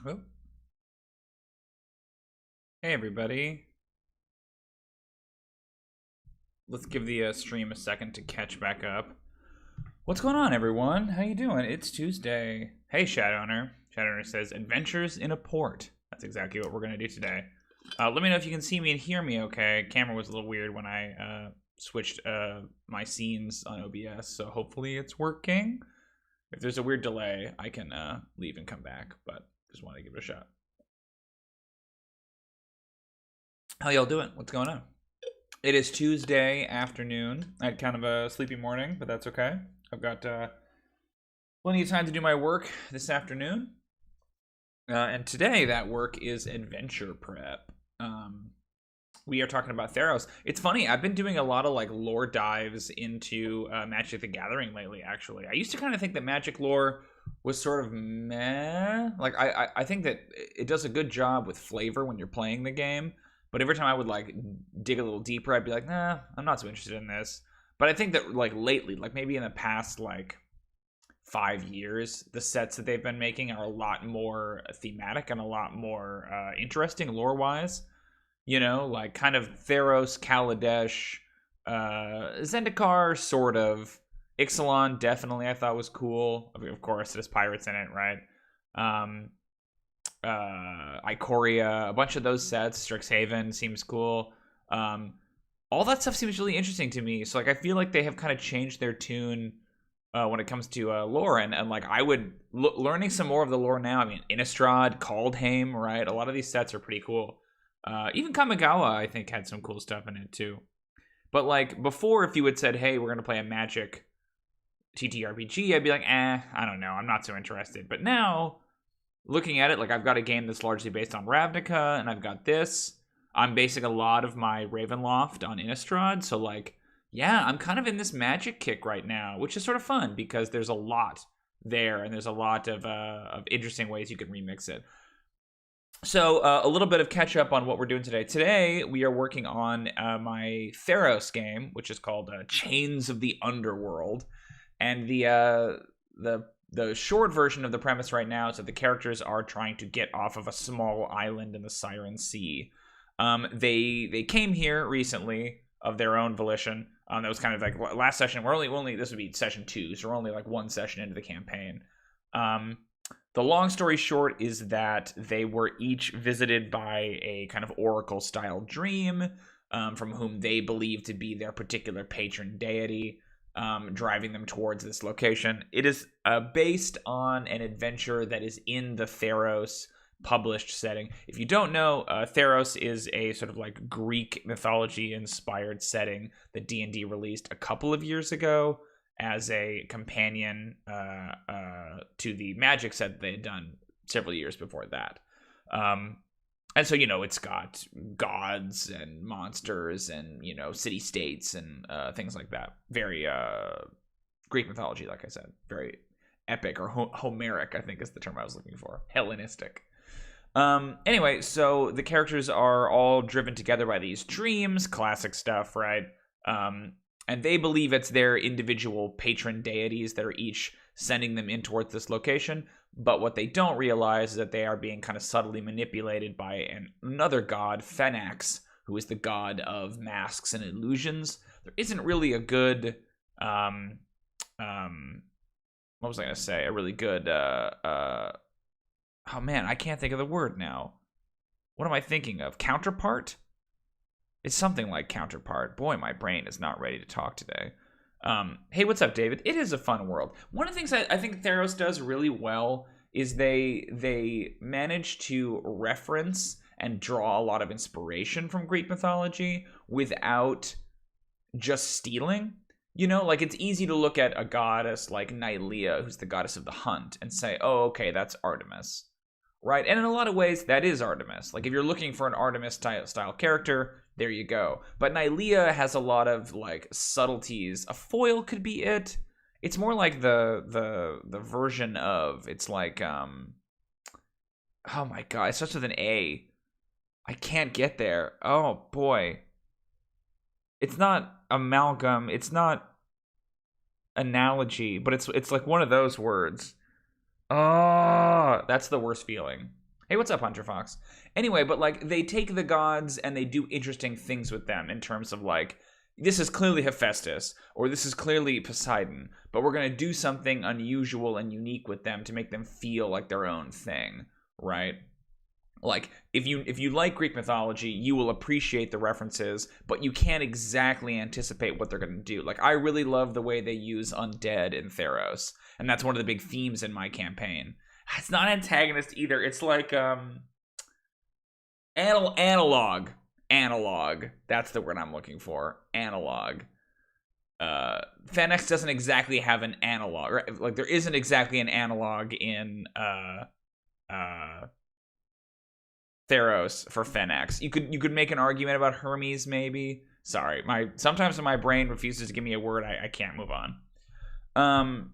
Oh. Hey everybody. Let's give the stream a second to catch back up. What's going on, everyone? How you doing? It's Tuesday. Hey, Shadowrunner. Shadowrunner says, Adventures in a Port. That's exactly what we're going to do today. Let me know if you can see me and hear me okay. Camera was a little weird when I switched my scenes on OBS, so hopefully it's working. If there's a weird delay, I can leave and come back, but just want to give it a shot. How y'all doing? What's going on? It is Tuesday afternoon. I had kind of a sleepy morning, but that's okay. I've got plenty of time to do my work this afternoon. And today that work is adventure prep. We are talking about Theros. It's funny, I've been doing a lot of like lore dives into Magic the Gathering lately, actually. I used to kind of think that Magic lore was sort of meh. Like I think that it does a good job with flavor when you're playing the game. But every time I would like dig a little deeper, I'd be like, nah, I'm not so interested in this. But I think that like lately, like maybe in the past like 5 years, the sets that they've been making are a lot more thematic and a lot more interesting lore-wise. You know, like kind of Theros, Kaladesh, Zendikar, sort of. Ixalan, definitely, I thought was cool. I mean, of course, there's pirates in it, right? Ikoria, a bunch of those sets. Strixhaven seems cool. All that stuff seems really interesting to me. So like, I feel like they have kind of changed their tune when it comes to lore, and like I would learning some more of the lore now. I mean, Innistrad, Kaldheim, right? A lot of these sets are pretty cool. Even Kamigawa, I think, had some cool stuff in it too. But like before, if you had said, "Hey, we're gonna play a Magic TTRPG," I'd be like, I don't know, I'm not so interested. But now, looking at it, like I've got a game that's largely based on Ravnica, and I've got this. I'm basing a lot of my Ravenloft on Innistrad, so like, yeah, I'm kind of in this Magic kick right now, which is sort of fun because there's a lot there, and there's a lot of interesting ways you can remix it. So a little bit of catch up on what we're doing today. Today we are working on my Theros game, which is called Chains of the Underworld, and the short version of the premise right now is that the characters are trying to get off of a small island in the Siren Sea. They came here recently of their own volition. That was kind of like last session. We're only this would be session 2, so we're only like one session into the campaign. The long story short is that they were each visited by a kind of oracle-style dream from whom they believe to be their particular patron deity, driving them towards this location. It is based on an adventure that is in the Theros published setting. If you don't know, Theros is a sort of like Greek mythology-inspired setting that D&D released a couple of years ago as a companion to the Magic set they had done several years before that. And so, you know, it's got gods and monsters and, you know, city-states and things like that. Very Greek mythology, like I said. Very epic, or Homeric, I think is the term I was looking for. Hellenistic. Anyway, so the characters are all driven together by these dreams. Classic stuff, right? And they believe it's their individual patron deities that are each sending them in towards this location. But what they don't realize is that they are being kind of subtly manipulated by another god, Phenax, who is the god of masks and illusions. There isn't really a good, what was I going to say? A really good, oh man, I can't think of the word now. What am I thinking of? Counterpart? It's something like counterpart. Boy, my brain is not ready to talk today. Hey, what's up, David? It is a fun world. One of the things I think Theros does really well is they manage to reference and draw a lot of inspiration from Greek mythology without just stealing. You know, like it's easy to look at a goddess like Nylea, who's the goddess of the hunt, and say, oh, okay, that's Artemis. Right? And in a lot of ways, that is Artemis. Like if you're looking for an Artemis style character, there you go. But Nylea has a lot of like subtleties. A foil could be it. It's more like the version of, it's like oh my god, it starts with an A. I can't get there. Oh boy. It's not amalgam, it's not analogy, but it's like one of those words. Oh, that's the worst feeling. Hey, what's up, Hunter Fox? Anyway, but like they take the gods and they do interesting things with them in terms of like this is clearly Hephaestus or this is clearly Poseidon, but we're going to do something unusual and unique with them to make them feel like their own thing, right? Like if you like Greek mythology, you will appreciate the references, but you can't exactly anticipate what they're going to do. Like I really love the way they use undead in Theros, and that's one of the big themes in my campaign. It's not antagonist either. It's like analog. That's the word I'm looking for. Analog. Fenix doesn't exactly have an analog. Right? Like there isn't exactly an analog in Theros for Fenix. You could make an argument about Hermes, maybe. Sorry, sometimes my brain refuses to give me a word. I can't move on.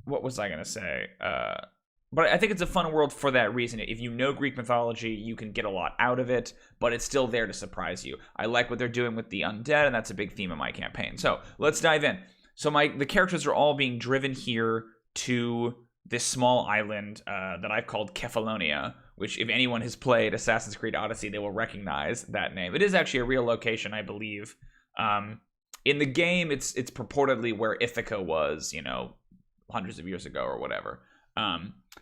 What was I gonna say? But I think it's a fun world for that reason. If you know Greek mythology, you can get a lot out of it, but it's still there to surprise you. I like what they're doing with the undead, and that's a big theme of my campaign. So let's dive in. So the characters are all being driven here to this small island that I've called Kefalonia, which if anyone has played Assassin's Creed Odyssey, they will recognize that name. It is actually a real location, I believe. In the game, it's purportedly where Ithaca was, hundreds of years ago or whatever.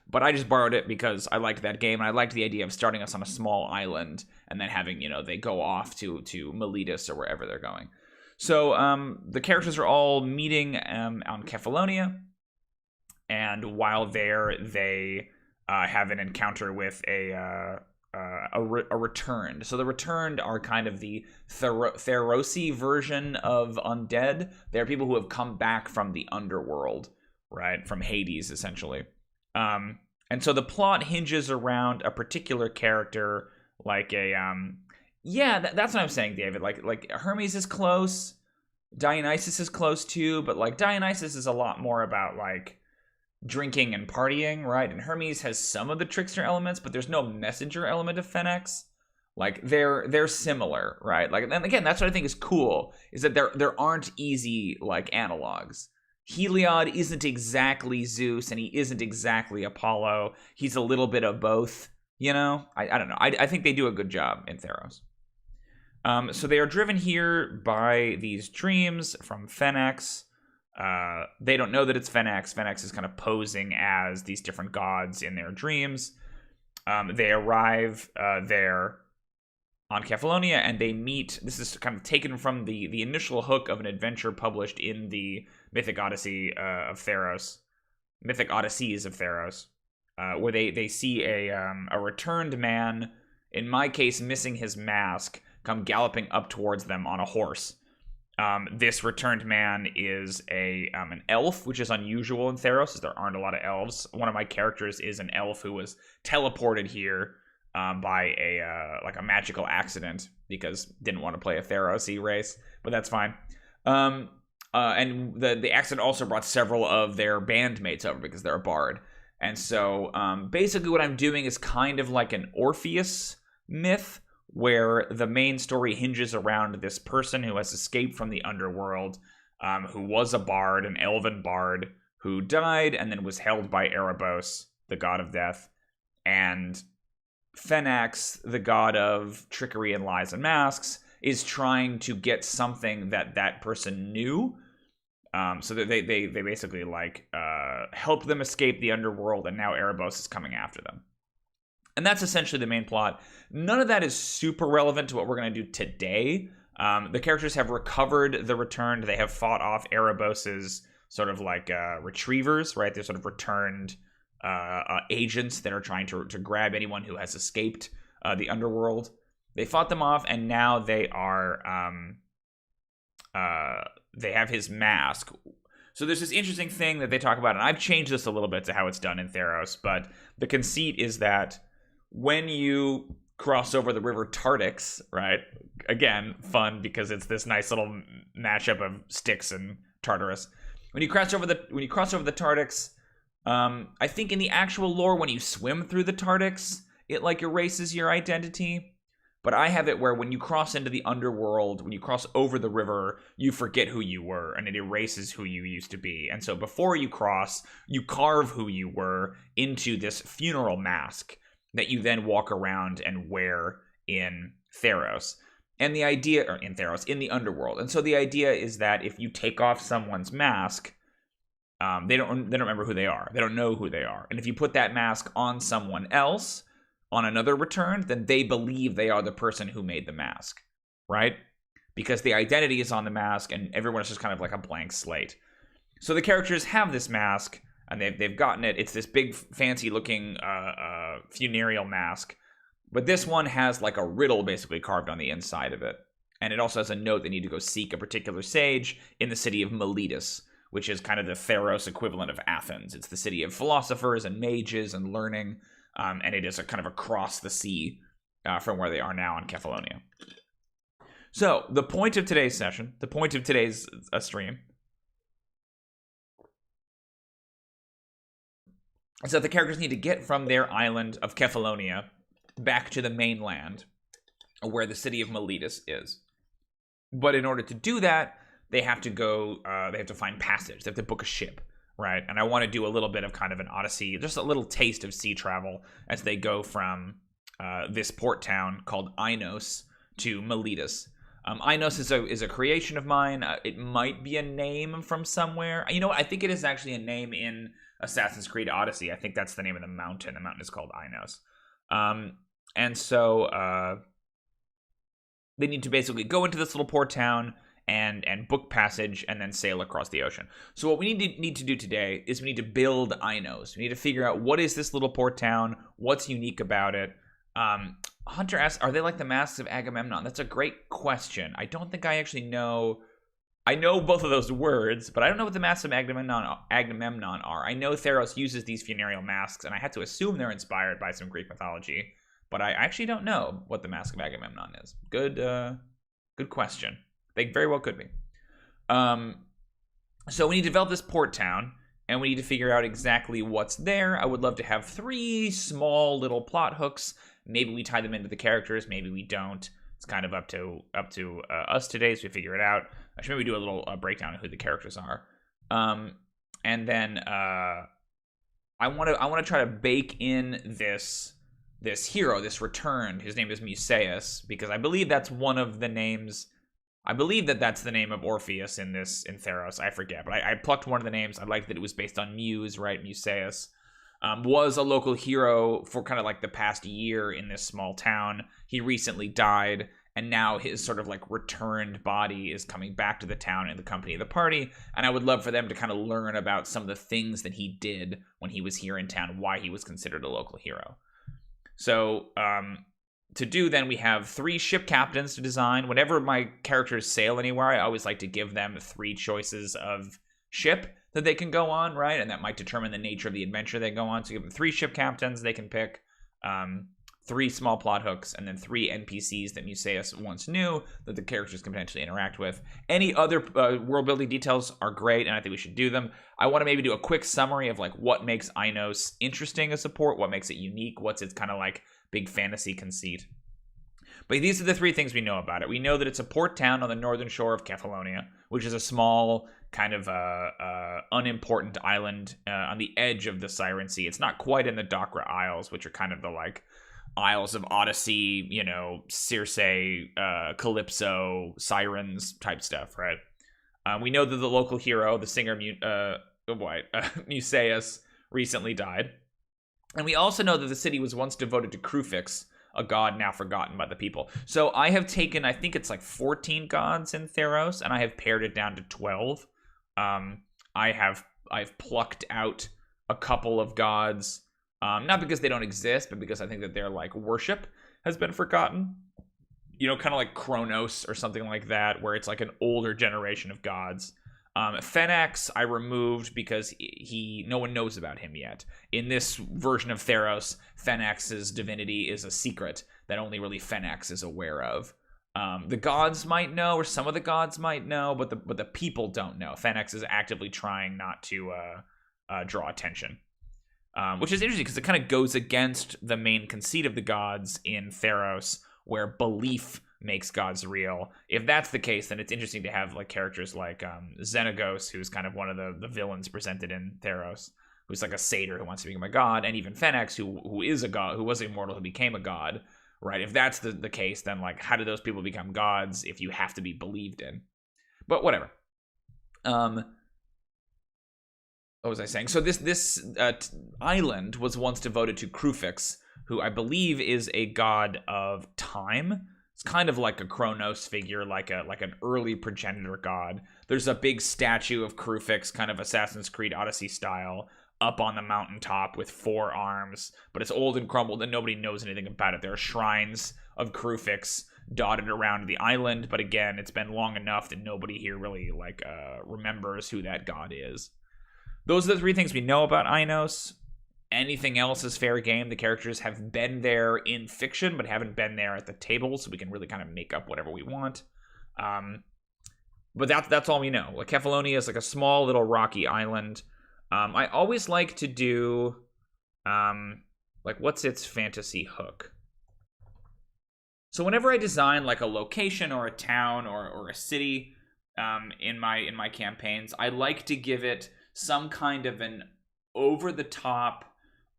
But I just borrowed it because I liked that game, and I liked the idea of starting us on a small island and then having, they go off to Miletus or wherever they're going. So the characters are all meeting on Kefalonia, and while there, they have an encounter with a returned. So the returned are kind of the Therosi version of undead. They're people who have come back from the Underworld, right? From Hades, essentially. And so the plot hinges around a particular character, like that's what I'm saying, David. Like Hermes is close, Dionysus is close too, but like Dionysus is a lot more about like drinking and partying, right? And Hermes has some of the trickster elements, but there's no messenger element of Phoenix. Like they're similar, right? Like, and again, that's what I think is cool, is that there aren't easy like analogs. Heliod isn't exactly Zeus, and he isn't exactly Apollo. He's a little bit of both, I don't know. I think they do a good job in Theros. So they are driven here by these dreams from Phoenix. They don't know that it's Phoenix. Phoenix is kind of posing as these different gods in their dreams. They arrive there on Kefalonia, and they meet. This is kind of taken from the initial hook of an adventure published in the Mythic Odysseys of Theros, where they see a returned man, in my case missing his mask, come galloping up towards them on a horse. This returned man is an elf, which is unusual in Theros, as there aren't a lot of elves. One of my characters is an elf who was teleported here by a magical accident because didn't want to play a Theros race, but that's fine. And the accident also brought several of their bandmates over because they're a bard. And so basically what I'm doing is kind of like an Orpheus myth, where the main story hinges around this person who has escaped from the underworld, who was a bard, an elven bard, who died and then was held by Arabos, the god of death. And Phoenix, the god of trickery and lies and masks, is trying to get something that person knew. So that they basically help them escape the underworld, and now Arabos is coming after them. And that's essentially the main plot. None of that is super relevant to what we're going to do today. The characters have recovered the returned. They have fought off Arabos's sort of retrievers, right? They're sort of returned agents that are trying to grab anyone who has escaped the underworld. They fought them off, and now they have his mask. So there's this interesting thing that they talk about, and I've changed this a little bit to how it's done in Theros, but the conceit is that when you cross over the river Tartix, right? Again, fun because it's this nice little mashup of Styx and Tartarus. When you cross over the Tartix, I think in the actual lore, when you swim through the Tartix, it erases your identity. But I have it where when you cross into the underworld, when you cross over the river, you forget who you were, and it erases who you used to be. And so before you cross, you carve who you were into this funeral mask. that you then walk around and wear in Theros. And the idea, or in Theros, in the Underworld. And so the idea is that if you take off someone's mask, they don't remember who they are. They don't know who they are. And if you put that mask on someone else, on another return, then they believe they are the person who made the mask, right? Because the identity is on the mask, and everyone's just kind of like a blank slate. So the characters have this mask, and they've gotten it. It's this big, fancy-looking funereal mask. But this one has like a riddle basically carved on the inside of it. And it also has a note they need to go seek a particular sage in the city of Miletus, which is kind of the Theros equivalent of Athens. It's the city of philosophers and mages and learning, and it is a kind of across the sea from where they are now in Kefalonia. So, the point of today's session, the point of today's stream, is that the characters need to get from their island of Kefalonia back to the mainland, where the city of Miletus is. But in order to do that, they have to go, they have to find passage. They have to book a ship, right? And I want to do a little bit of kind of an odyssey, just a little taste of sea travel as they go from this port town called Ainos to Miletus. Ainos is a creation of mine. It might be a name from somewhere. You know, I think it is actually a name in Assassin's Creed Odyssey. I think that's the name of the mountain. The mountain is called Ainos. And so they need to basically go into this little port town and book passage and then sail across the ocean. So what we need to do today is we need to build Ainos. We need to figure out what is this little port town, what's unique about it. Hunter asks, are they like the masks of Agamemnon? That's a great question. I don't think I actually know. I know both of those words, but I don't know what the masks of Agamemnon are. I know Theros uses these funereal masks, and I had to assume they're inspired by some Greek mythology, but I actually don't know what the mask of Agamemnon is. Good question. They very well could be. So we need to develop this port town, and we need to figure out exactly what's there. I would love to have 3 small little plot hooks. Maybe we tie them into the characters. Maybe we don't. It's kind of up to us today, so we figure it out. I should maybe do a little breakdown of who the characters are, and then I want to try to bake in this hero, this returned. His name is Musaeus, because I believe that's one of the names. I believe that's the name of Orpheus in Theros. I forget, but I plucked one of the names. I liked that it was based on Muse, right? Musaeus was a local hero for kind of like the past year in this small town. He recently died, and now his sort of like returned body is coming back to the town in the company of the party. And I would love for them to kind of learn about some of the things that he did when he was here in town, why he was considered a local hero. So, to do, then, we have 3 ship captains to design. Whenever my characters sail anywhere, I always like to give them 3 choices of ship that they can go on, right? And that might determine the nature of the adventure they go on. So give them 3 ship captains they can pick, 3 small plot hooks, and then 3 NPCs that Musaeus once knew that the characters can potentially interact with. Any other world building details are great, and I think we should do them. I want to maybe do a quick summary of like what makes Ainos interesting as a port, what makes it unique, what's its kind of like big fantasy conceit. But these are the 3 things we know about it. We know that it's a port town on the northern shore of Kefalonia, which is a small, kind of unimportant island on the edge of the Siren Sea. It's not quite in the Dakra Isles, which are kind of the like Isles of Odyssey, you know, Circe, Calypso, Sirens type stuff, right? We know that the local hero, the singer Musaeus, recently died. And we also know that the city was once devoted to Crufix, a god now forgotten by the people. So I have taken, I think it's like 14 gods in Theros, and I have pared it down to 12. I've plucked out a couple of gods, not because they don't exist, but because I think that their like worship has been forgotten. You know, kind of like Kronos or something like that, where it's like an older generation of gods. Phenax I removed because no one knows about him yet. In this version of Theros, Phenax's divinity is a secret that only really Phenax is aware of. The gods might know, or some of the gods might know, but the people don't know. Phenax is actively trying not to draw attention, which is interesting because it kind of goes against the main conceit of the gods in Theros, where belief makes gods real. If that's the case, then it's interesting to have like characters like Xenagos, who's kind of one of the villains presented in Theros, who's like a satyr who wants to become a god, and even Fenix, who is a god, who was immortal, who became a god, right? If that's the case, then like, how do those people become gods if you have to be believed in? But whatever. What was I saying? So this island was once devoted to Krufix, who I believe is a god of time. It's kind of like a Kronos figure, like an early progenitor god. There's a big statue of Krufix, kind of Assassin's Creed Odyssey style, up on the mountaintop with 4 arms, but it's old and crumbled and nobody knows anything about it. There are shrines of Krufix dotted around the island, but again, it's been long enough that nobody here really remembers who that god is. Those are the 3 things we know about Ainos. Anything else is fair game. The characters have been there in fiction, but haven't been there at the table, so we can really kind of make up whatever we want. But that's all we know. Like, Kefalonia is like a small little rocky island. I always like to do, what's its fantasy hook? So whenever I design like a location or a town or a city in my campaigns, I like to give it some kind of an over-the-top,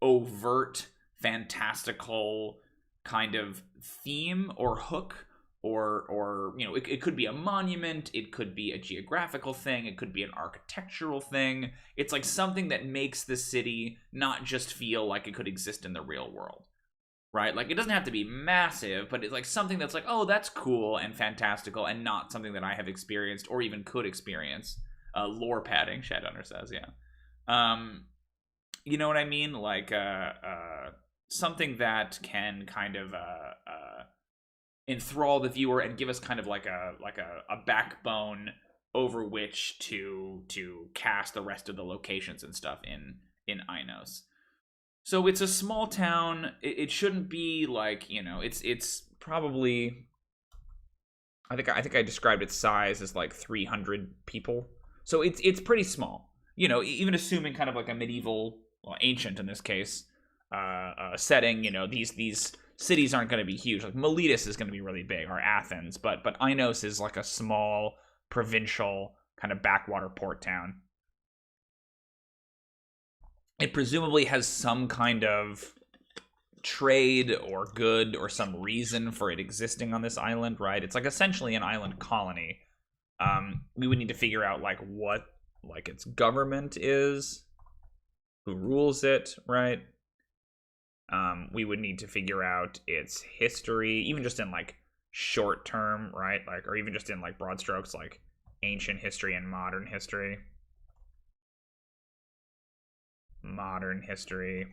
overt, fantastical kind of theme or hook, or it could be a monument, it could be a geographical thing, it could be an architectural thing. It's like something that makes the city not just feel like it could exist in the real world, right? Like, it doesn't have to be massive, but it's like something that's like, oh, that's cool and fantastical, and not something that I have experienced or even could experience. Lore padding, Shadowrunner says, yeah. You know what I mean? Like, something that can kind of enthrall the viewer and give us kind of like a backbone over which to cast the rest of the locations and stuff in Ainos. So it's a small town. It shouldn't be like, it's probably, I think I described its size as like 300 people. So it's pretty small. Even assuming kind of like a medieval, well, ancient in this case, setting, these cities aren't going to be huge. Like, Miletus is going to be really big, or Athens, but Ainos is like a small provincial kind of backwater port town. It presumably has some kind of trade or good or some reason for it existing on this island, right? It's like essentially an island colony. We would need to figure out like what like its government is, who rules it, right? We would need to figure out its history, even just in like short term, right? Like, or even just in like broad strokes, like ancient history and modern history. Modern history.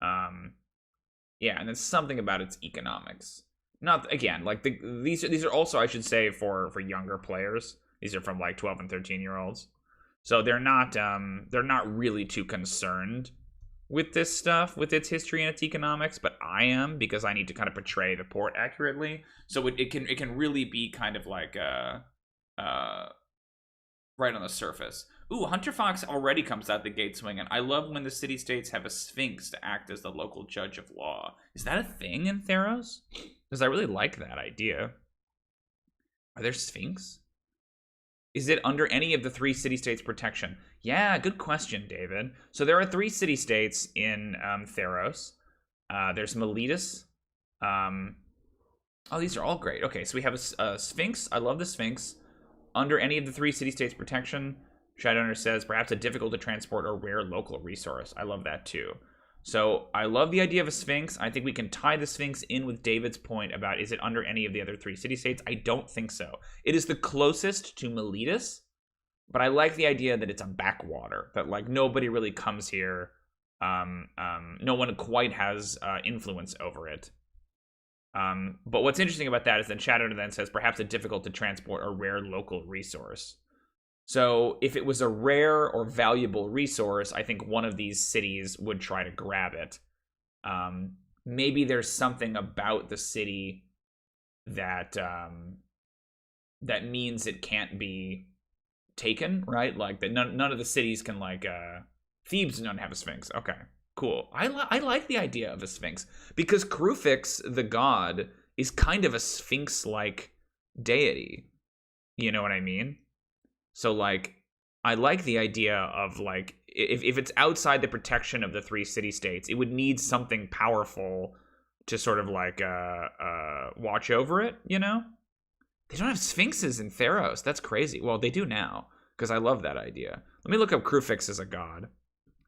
Yeah, and then something about its economics. Not, again, like these are also, I should say, for younger players. These are from like 12 and 13-year-olds. So they're not really too concerned with this stuff, with its history and its economics, but I am, because I need to kind of portray the port accurately. So it can really be kind of like right on the surface. Ooh, Hunter Fox already comes out the gate swinging. I love when the city-states have a sphinx to act as the local judge of law. Is that a thing in Theros? Because I really like that idea. Are there sphinx? Is it under any of the 3 city-states' protection? Yeah, good question, David. So there are 3 city-states in Theros. There's Miletus. Oh, these are all great. Okay, so we have a sphinx. I love the sphinx. Under any of the 3 city-states' protection, Shadowrunner says, perhaps a difficult to transport or rare local resource. I love that too. So I love the idea of a sphinx. I think we can tie the sphinx in with David's point about, is it under any of the other 3 city-states? I don't think so. It is the closest to Miletus, but I like the idea that it's a backwater, that like nobody really comes here. No one quite has influence over it. But what's interesting about that is that Shadowrunner then says, perhaps a difficult to transport or rare local resource. So if it was a rare or valuable resource, I think one of these cities would try to grab it. Maybe there's something about the city that that means it can't be taken, right? Like that none of the cities can, like, Thebes doesn't have a sphinx. Okay, cool. I like the idea of a sphinx, because Krufix, the god, is kind of a sphinx-like deity. You know what I mean? So, like, I like the idea of like if it's outside the protection of the three city-states, it would need something powerful to sort of like watch over it, you know? They don't have sphinxes in Theros. That's crazy. Well, they do now, because I love that idea. Let me look up Krufix as a god.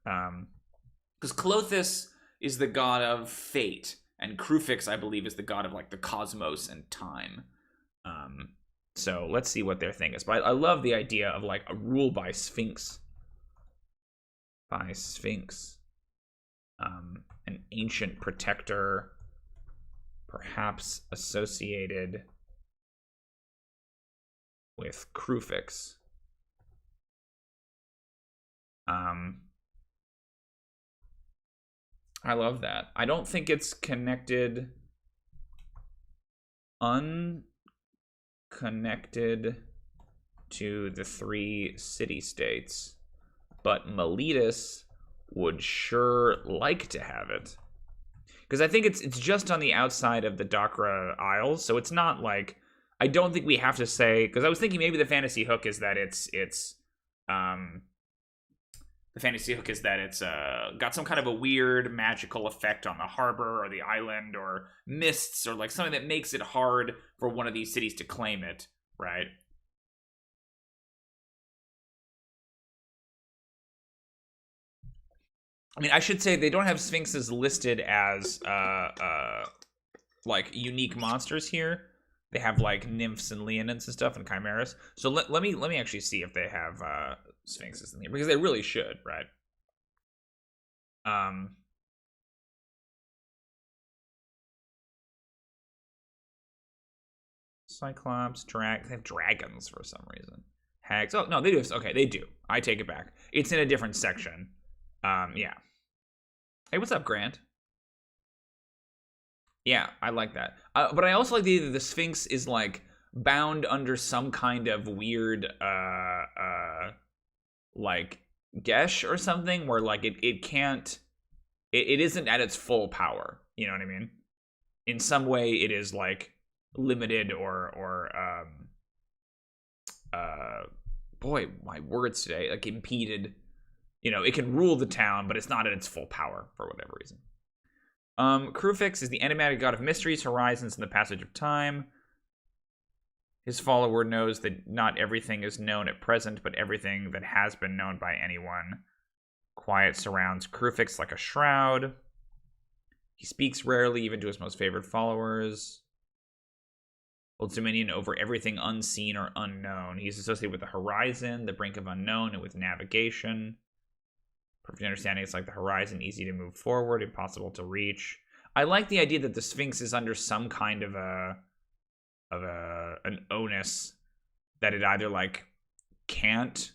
Because Clothis is the god of fate, and Krufix, I believe, is the god of like the cosmos and time. So let's see what their thing is. But I love the idea of like a rule by Sphinx. By Sphinx. An ancient protector, perhaps associated with Krufix. I love that. I don't think it's connected. Unconnected to the three city-states, but Miletus would sure like to have it, because I think it's just on the outside of the Dakra Isles, so it's not like, I don't think we have to say, because I was thinking maybe the fantasy hook is that it's got some kind of a weird magical effect on the harbor or the island or mists or like something that makes it hard for one of these cities to claim it, right? I mean, I should say they don't have sphinxes listed as like unique monsters here. They have like nymphs and leonids and stuff and chimeras. So let me actually see if they have sphinxes in here, because they really should, right? Cyclops, they have dragons for some reason. Hags. Oh no, they do. Okay, they do. I take it back. It's in a different section. Yeah. Hey, what's up, Grant? Yeah, I like that. But I also like the idea that the Sphinx is like bound under some kind of weird like gesh or something, where like it can't, it isn't at its full power. You know what I mean? In some way, it is like limited or boy, my words today, like impeded. You know, it can rule the town, but it's not at its full power for whatever reason. Krufix is the enigmatic god of mysteries, horizons, and the passage of time. His follower knows that not everything is known at present, but everything that has been known by anyone. Quiet surrounds Krufix like a shroud. He speaks rarely, even to his most favored followers. Holds dominion over everything unseen or unknown. He's associated with the horizon, the brink of unknown, and with navigation. Perfect understanding is like the horizon, easy to move forward, impossible to reach. I like the idea that the Sphinx is under some kind of an onus that it either like can't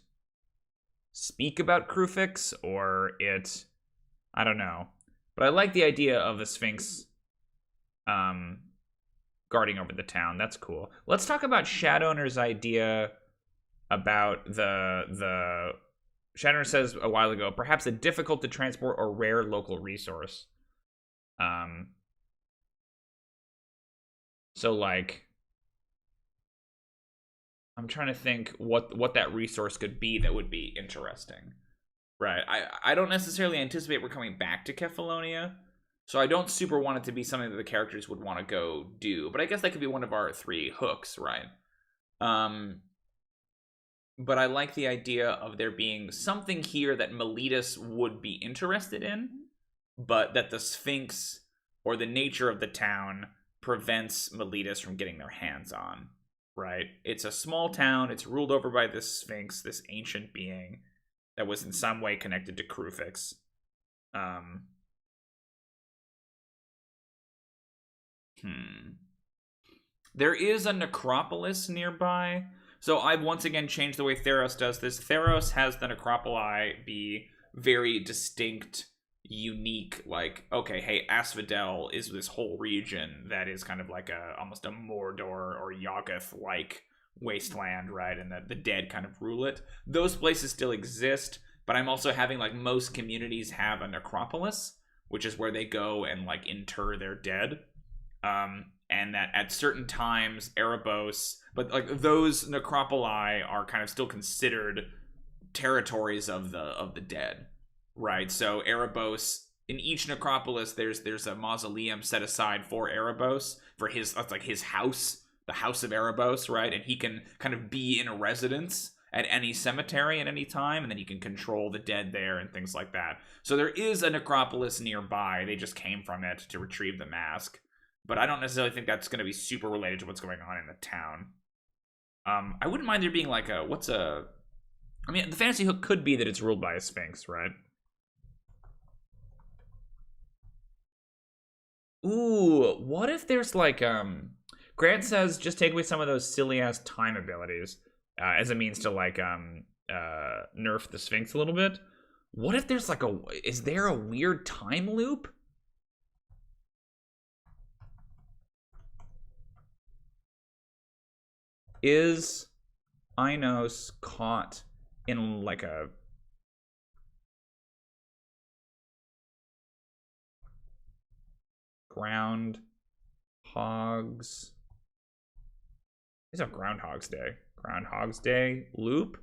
speak about Krufix or it, I don't know. But I like the idea of the Sphinx guarding over the town. That's cool. Let's talk about Shadowrunner's idea about the Shadowrunner says a while ago, perhaps a difficult to transport or rare local resource. So like, I'm trying to think what that resource could be that would be interesting. Right. I don't necessarily anticipate we're coming back to Kefalonia, so I don't super want it to be something that the characters would want to go do. But I guess that could be one of our three hooks, right? But I like the idea of there being something here that Miletus would be interested in, but that the Sphinx or the nature of the town prevents Miletus from getting their hands on, right? It's a small town. It's ruled over by this Sphinx, this ancient being that was in some way connected to Krufix. There is a necropolis nearby. So I've once again changed the way Theros does this. Theros has the necropoli be very distinct, unique, like, okay, hey, Asphodel is this whole region that is kind of like almost a Mordor or Yawgmoth-like wasteland, right? And the dead kind of rule it. Those places still exist, but I'm also having like most communities have a necropolis, which is where they go and like inter their dead. And that at certain times, Arabos, but like those necropoli are kind of still considered territories of the dead, right? So Arabos, in each necropolis, there's a mausoleum set aside for Arabos, for his, that's like his house, the House of Arabos, right? And he can kind of be in a residence at any cemetery at any time, and then he can control the dead there and things like that. So there is a necropolis nearby. They just came from it to retrieve the mask, but I don't necessarily think that's going to be super related to what's going on in the town. I wouldn't mind there being like the fantasy hook could be that it's ruled by a sphinx, right? Ooh, what if there's like, Grant says just take away some of those silly ass time abilities as a means to like nerf the sphinx a little bit. What if there's like is there a weird time loop? Is Inos caught in like a Groundhog's? It's a Groundhog's Day loop?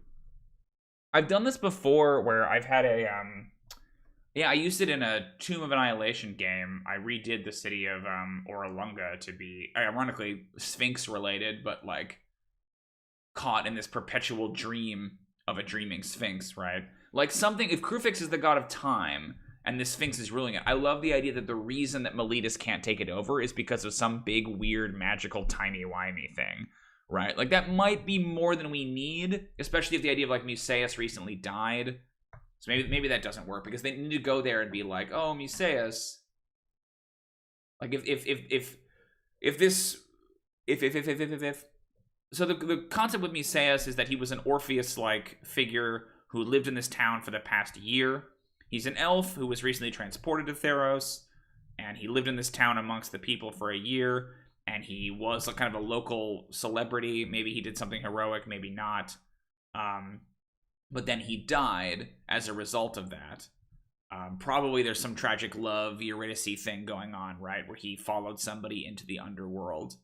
I've done this before where I've had a I used it in a Tomb of Annihilation game. I redid the city of Oralunga to be ironically Sphinx related, but like caught in this perpetual dream of a dreaming Sphinx, right? Like something, if Krufix is the god of time and the Sphinx is ruling it, I love the idea that the reason that Meletus can't take it over is because of some big, weird, magical, timey-wimey thing, right? Like that might be more than we need, especially if the idea of like Musaeus recently died. So maybe that doesn't work because they need to go there and be like, oh, Musaeus. Like if so the concept with Musaeus is that he was an Orpheus-like figure who lived in this town for the past year. He's an elf who was recently transported to Theros, and he lived in this town amongst the people for a year, and he was kind of a local celebrity. Maybe he did something heroic, maybe not. But then he died as a result of that. Probably there's some tragic love, Eurydice thing going on, right? Where he followed somebody into the Underworld,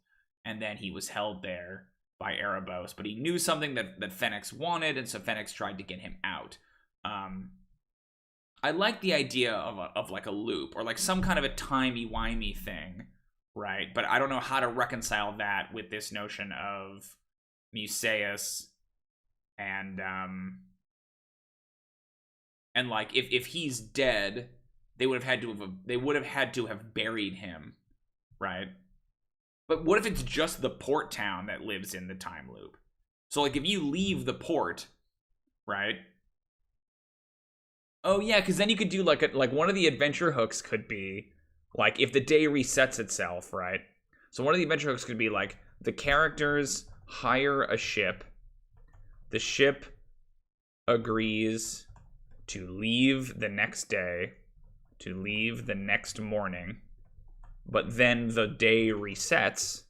and then he was held there by Arabos, but he knew something that Fenix wanted, and so Fenix tried to get him out. I like the idea of like a loop, or like some kind of a timey-wimey thing, right? But I don't know how to reconcile that with this notion of Musaeus and like if he's dead, they would have had to have buried him, right? But what if it's just the port town that lives in the time loop? So like if you leave the port, right? Oh yeah, because then you could do like one of the adventure hooks could be like if the day resets itself, right? So one of the adventure hooks could be like the characters hire a ship, the ship agrees to leave the next day, to leave the next morning, but then the day resets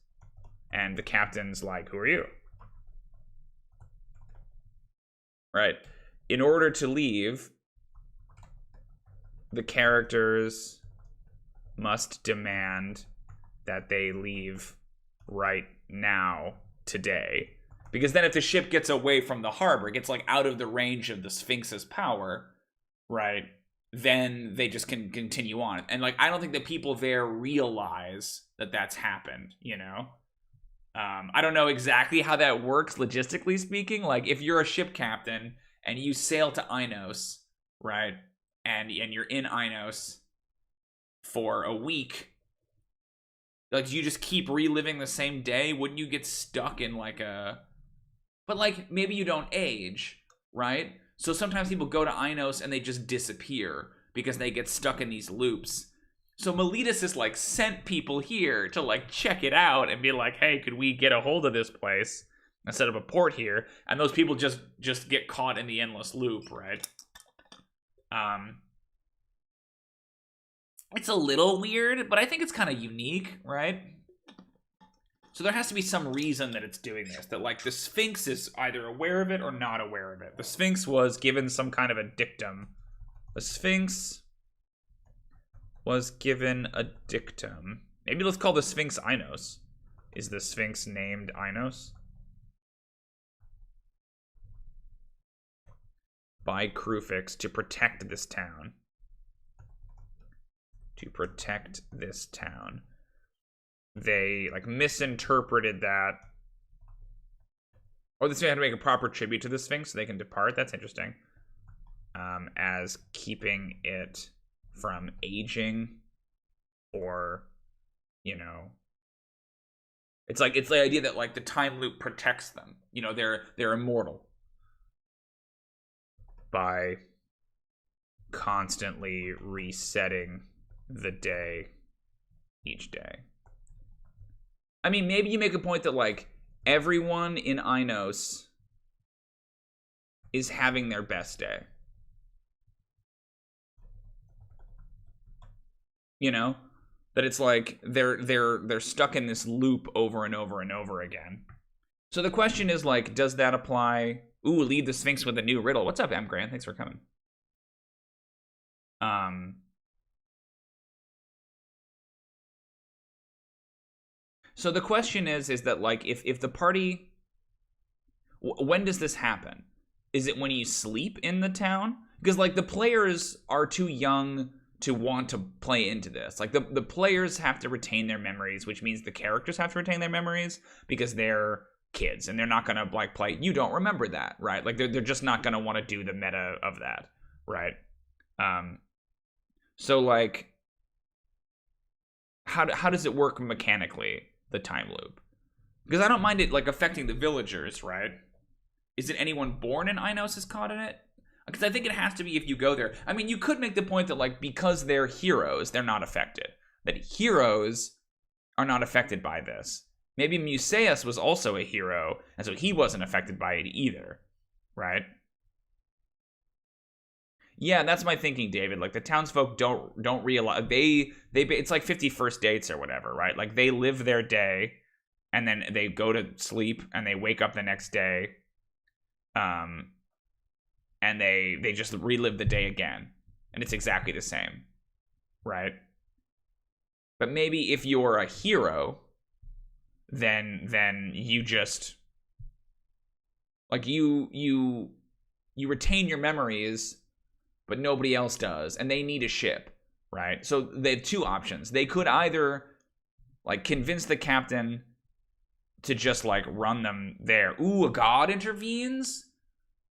and the captain's like, who are you? Right. In order to leave, the characters must demand that they leave right now, today. Because then if the ship gets away from the harbor, gets like out of the range of the Sphinx's power, right, then they just can continue on. And like I don't think that people there realize that that's happened, you know? I don't know exactly how that works logistically speaking. Like if you're a ship captain and you sail to Inos, right, and you're in Inos for a week, like you just keep reliving the same day, wouldn't you get stuck in like a... But like maybe you don't age, right? So sometimes people go to Inos and they just disappear because they get stuck in these loops. So Meletus is like sent people here to like check it out and be like, hey, could we get a hold of this place and set up a port here? And those people just get caught in the endless loop, right? It's a little weird, but I think it's kind of unique, right? So there has to be some reason that it's doing this, that like the Sphinx is either aware of it or not aware of it. The Sphinx was given some kind of a dictum. The Sphinx was given a dictum. Maybe let's call the Sphinx Inos. Is the Sphinx named Inos? by Krufix to protect this town. To protect this town. They, like, misinterpreted that. Oh, this may have to make a proper tribute to the Sphinx so they can depart. That's interesting. As keeping it from aging, or, you know, it's the idea that, like, the time loop protects them. You know, they're immortal by constantly resetting the day each day. I mean, maybe you make a point that, like, everyone in Ainos is having their best day. You know? That it's like they're stuck in this loop over and over and over again. So the question is, like, does that apply? Ooh, lead the Sphinx with a new riddle. What's up, M. Grant? Thanks for coming. So the question is that, like, if the party, when does this happen? Is it when you sleep in the town? Because, like, the players are too young to want to play into this. Like, the players have to retain their memories, which means the characters have to retain their memories because they're kids and they're not gonna, like, play, you don't remember that, right? Like, they're just not gonna want to do the meta of that, right? So, like, how does it work mechanically, the time loop? Because I don't mind it, like, affecting the villagers, right? Is it anyone born in Ainos is caught in it? Because I think it has to be if you go there. I mean, you could make the point that, like, because they're heroes, they're not affected. That heroes are not affected by this. Maybe Musaeus was also a hero, and so he wasn't affected by it either, right? Yeah, that's my thinking, David. Like, the townsfolk don't realize they it's like 51st dates or whatever, right? Like, they live their day, and then they go to sleep, and they wake up the next day, and they just relive the day again, and it's exactly the same, right? But maybe if you're a hero, then you just, like, you retain your memories, but nobody else does, and they need a ship, right? So they have two options. They could either, like, convince the captain to just, like, run them there. Ooh, a god intervenes?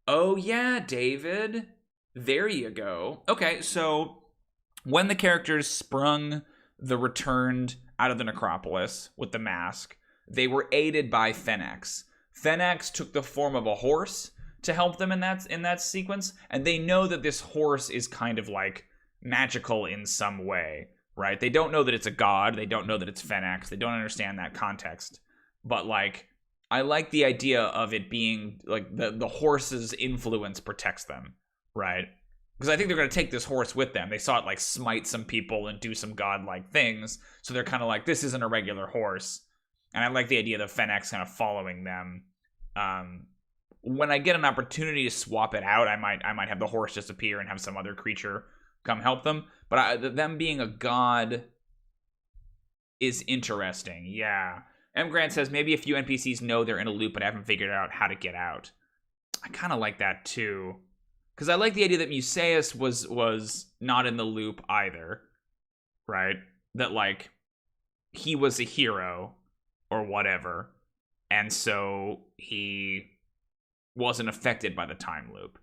Oh yeah, David. There you go. Okay, so when the characters sprung the returned out of the necropolis with the mask, they were aided by Fenex. Fenex took the form of a horse to help them in that sequence, and they know that this horse is kind of, like, magical in some way, right? They don't know that it's a god, they don't know that it's Fenex, they don't understand that context, but, like, I like the idea of it being, like, the horse's influence protects them, right? Because I think they're going to take this horse with them. They saw it, like, smite some people and do some godlike things, so they're kind of like, this isn't a regular horse. And I like the idea of Fenex kind of following them. When I get an opportunity to swap it out, I might have the horse disappear and have some other creature come help them. But them being a god is interesting, yeah. M. Grant says, maybe a few NPCs know they're in a loop but haven't figured out how to get out. I kind of like that, too. Because I like the idea that Musaeus was not in the loop either, right? That, like, he was a hero or whatever, and so he wasn't affected by the time loop.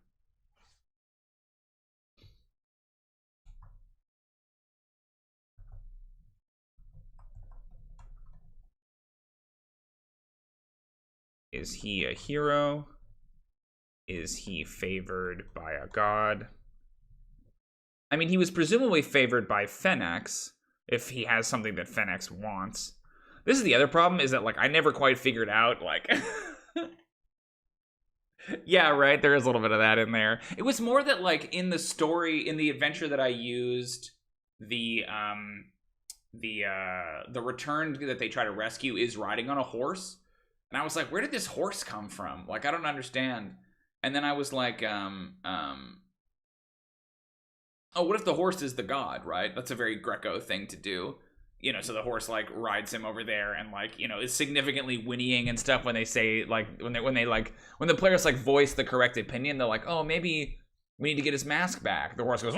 Is he a hero? Is he favored by a god? I mean, he was presumably favored by Fenex, if he has something that Fenex wants. This is the other problem, is that, like, I never quite figured out, like... Yeah, right, there is a little bit of that in there. It was more that, like, in the story, in the adventure that I used, the returned that they try to rescue is riding on a horse. And I was like, where did this horse come from? Like, I don't understand. And then I was like, oh, what if the horse is the god, right? That's a very Greco thing to do. You know, so the horse, like, rides him over there and, like, you know, is significantly whinnying and stuff when they say, like, when the players, like, voice the correct opinion, they're like, oh, maybe we need to get his mask back. The horse goes,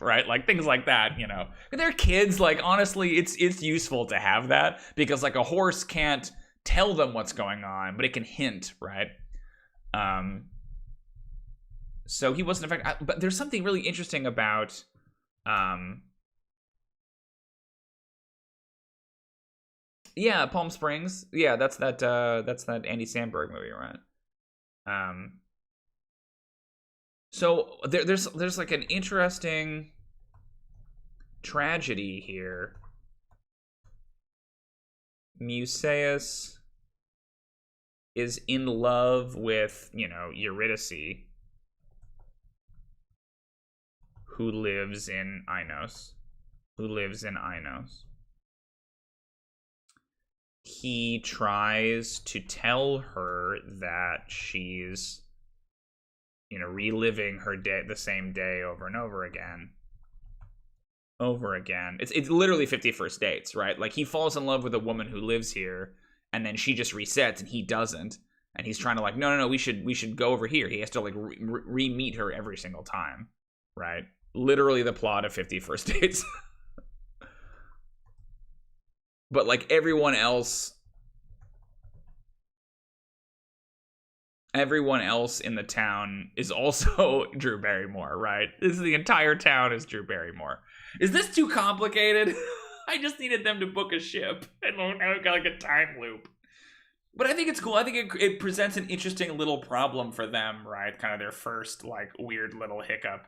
right? Like things like that, you know. And they're kids, like honestly, it's useful to have that because like a horse can't tell them what's going on, but it can hint, right? So he wasn't affected. But there's something really interesting about yeah, Palm Springs. Yeah, that's that Andy Samberg movie, right? So there's like an interesting tragedy here. Musaeus is in love with, you know, Eurydice, who lives in Ainos. He tries to tell her that she's, you know, reliving her day, the same day over and over again. It's literally 50 First Dates, right? Like he falls in love with a woman who lives here, and then she just resets, and he doesn't. And he's trying to like, no, we should go over here. He has to like re-meet her every single time, right? Literally the plot of 50 First Dates. But like everyone else in the town is also Drew Barrymore, right? The entire town is Drew Barrymore. Is this too complicated? I just needed them to book a ship. I don't know, got like a time loop. But I think it's cool. I think it presents an interesting little problem for them, right? Kind of their first like weird little hiccup.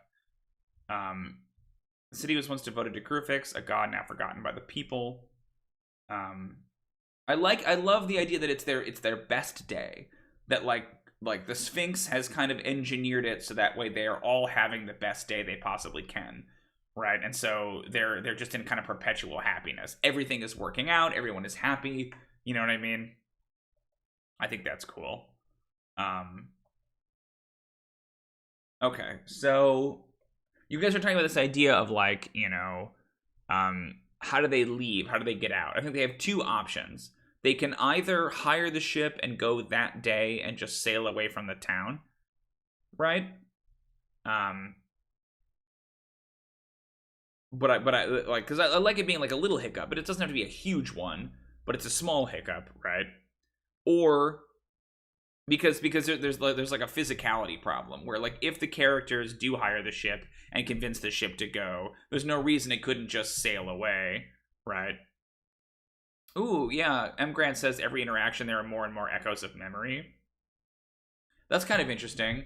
The city was once devoted to Grufix, a god now forgotten by the people. I love the idea that it's their best day. That like the Sphinx has kind of engineered it so that way they are all having the best day they possibly can, right? And so they're just in kind of perpetual happiness. Everything is working out. Everyone is happy. You know what I mean? I think that's cool. Okay, so you guys are talking about this idea of like, you know, how do they leave? How do they get out? I think they have two options. They can either hire the ship and go that day and just sail away from the town, right? But I like, because I like it being like a little hiccup, but it doesn't have to be a huge one, but it's a small hiccup, right? Or because there's like a physicality problem where like if the characters do hire the ship and convince the ship to go, there's no reason it couldn't just sail away, right? Ooh, yeah. M. Grant says every interaction there are more and more echoes of memory. That's kind of interesting.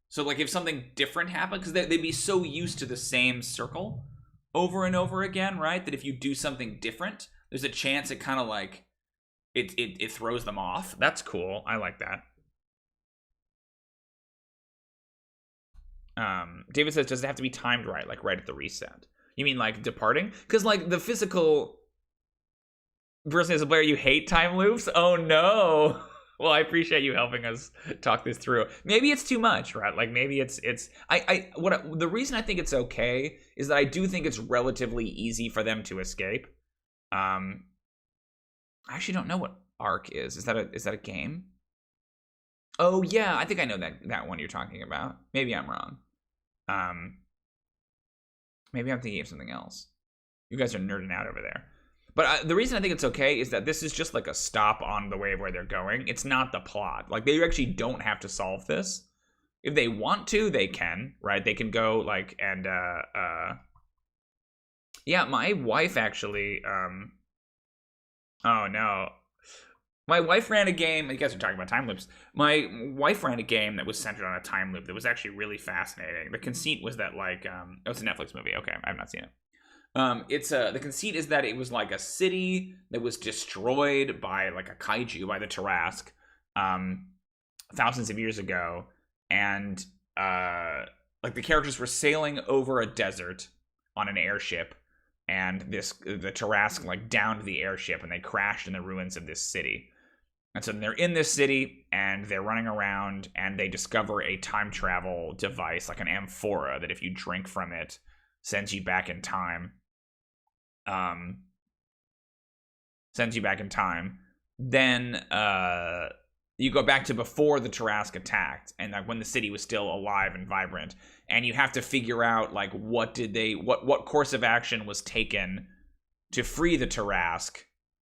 So like if something different happened, because they'd be so used to the same circle over and over again, right? That if you do something different, there's a chance it kind of like it throws them off. That's cool. I like that. David says, does it have to be timed right, like right at the reset? You mean like departing? Because like the physical person says, Blair, you hate time loops? Oh no. Well, I appreciate you helping us talk this through. Maybe it's too much, right? Like maybe the reason I think it's okay is that I do think it's relatively easy for them to escape. I actually don't know what Arc is. Is that a game? Oh yeah, I think I know that one you're talking about. Maybe I'm wrong. Maybe I'm thinking of something else. You guys are nerding out over there. But the reason I think it's okay is that this is just like a stop on the way of where they're going. It's not the plot. Like they actually don't have to solve this. If they want to, they can, right? They can go like and yeah, my wife actually oh no. My wife ran a game. You guys are talking about time loops. My wife ran a game that was centered on a time loop that was actually really fascinating. The conceit was that like it was a Netflix movie. Okay, I've not seen it. The conceit is that it was like a city that was destroyed by like a kaiju, by the Tarrasque, thousands of years ago, and like the characters were sailing over a desert on an airship, and the Tarrasque like downed the airship, and they crashed in the ruins of this city. And so they're in this city, and they're running around, and they discover a time travel device, like an amphora, that if you drink from it, sends you back in time. Then you go back to before the Tarask attacked, and like when the city was still alive and vibrant, and you have to figure out like what course of action was taken to free the Tarask,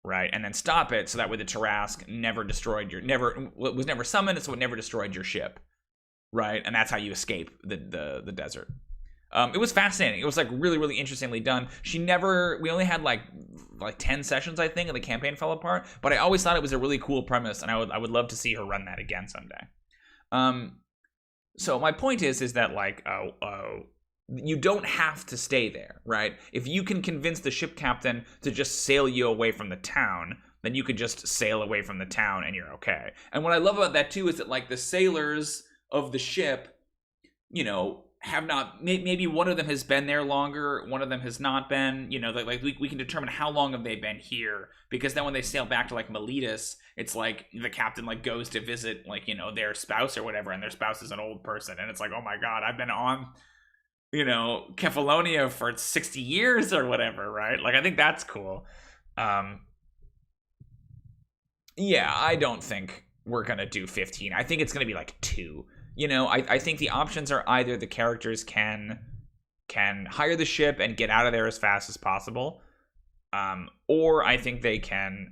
right, and then stop it, so that way the Tarask was never summoned, so it never destroyed your ship, right, and that's how you escape the desert. It was fascinating. It was like really, really interestingly done. We only had like 10 sessions, I think, and the campaign fell apart. But I always thought it was a really cool premise, and I would love to see her run that again someday. So my point is that like you don't have to stay there, right? If you can convince the ship captain to just sail you away from the town, then you could just sail away from the town and you're okay. And what I love about that too is that like the sailors of the ship, you know, have not, maybe one of them has been there longer, one of them has not been, you know, like we can determine how long have they been here, because then when they sail back to like Miletus, it's like the captain like goes to visit like, you know, their spouse or whatever, and their spouse is an old person, and it's like, oh my god, I've been on, you know, Kefalonia for 60 years or whatever, right? Like I think that's cool. Yeah, I don't think we're gonna do 15. I think it's gonna be like 2. You know, I think the options are either the characters can hire the ship and get out of there as fast as possible, or I think they can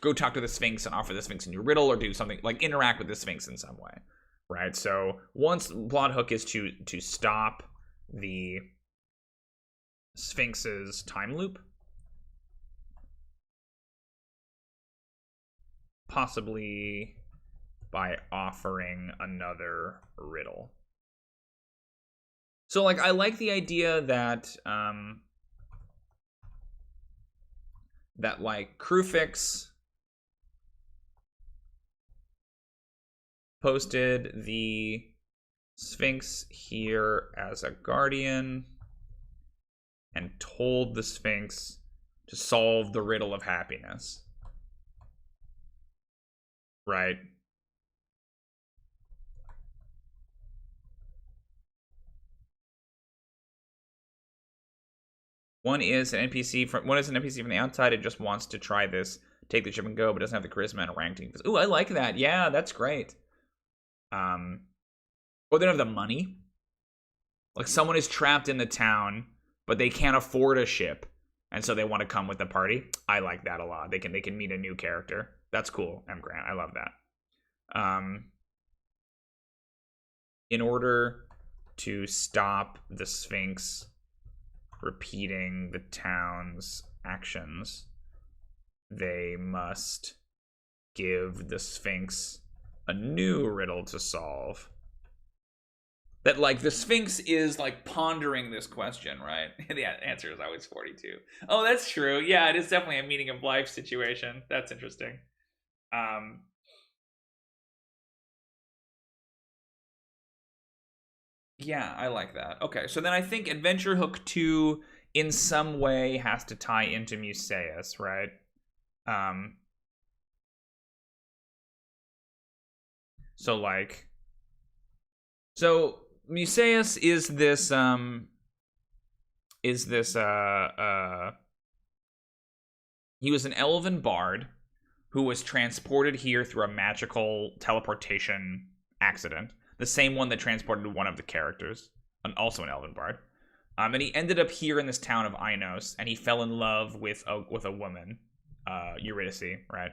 go talk to the Sphinx and offer the Sphinx a new riddle, or do something like interact with the Sphinx in some way, right? So once plot hook is to stop the Sphinx's time loop, possibly by offering another riddle. So like I like the idea that that like Crewfix posted the Sphinx here as a guardian and told the Sphinx to solve the riddle of happiness. Right. One is an NPC from the outside. It just wants to try this, take the ship and go, but doesn't have the charisma and ranking. Ooh, I like that. Yeah, that's great. Or they don't have the money. Like someone is trapped in the town, but they can't afford a ship, and so they want to come with the party. I like that a lot. They can meet a new character. That's cool, M. Grant. I love that. In order to stop the Sphinx repeating the town's actions, they must give the Sphinx a new riddle to solve. That, like, the Sphinx is, like, pondering this question, right? The answer is always 42. Oh, that's true. Yeah, it is definitely a meaning of life situation. That's interesting. Yeah, I like that. Okay, so then I think Adventure Hook 2 in some way has to tie into Musaeus, right? So like, so Musaeus is this he was an elven bard who was transported here through a magical teleportation accident, the same one that transported one of the characters, and also an elven bard. And he ended up here in this town of Ainos, and he fell in love with a woman, Eurydice, right?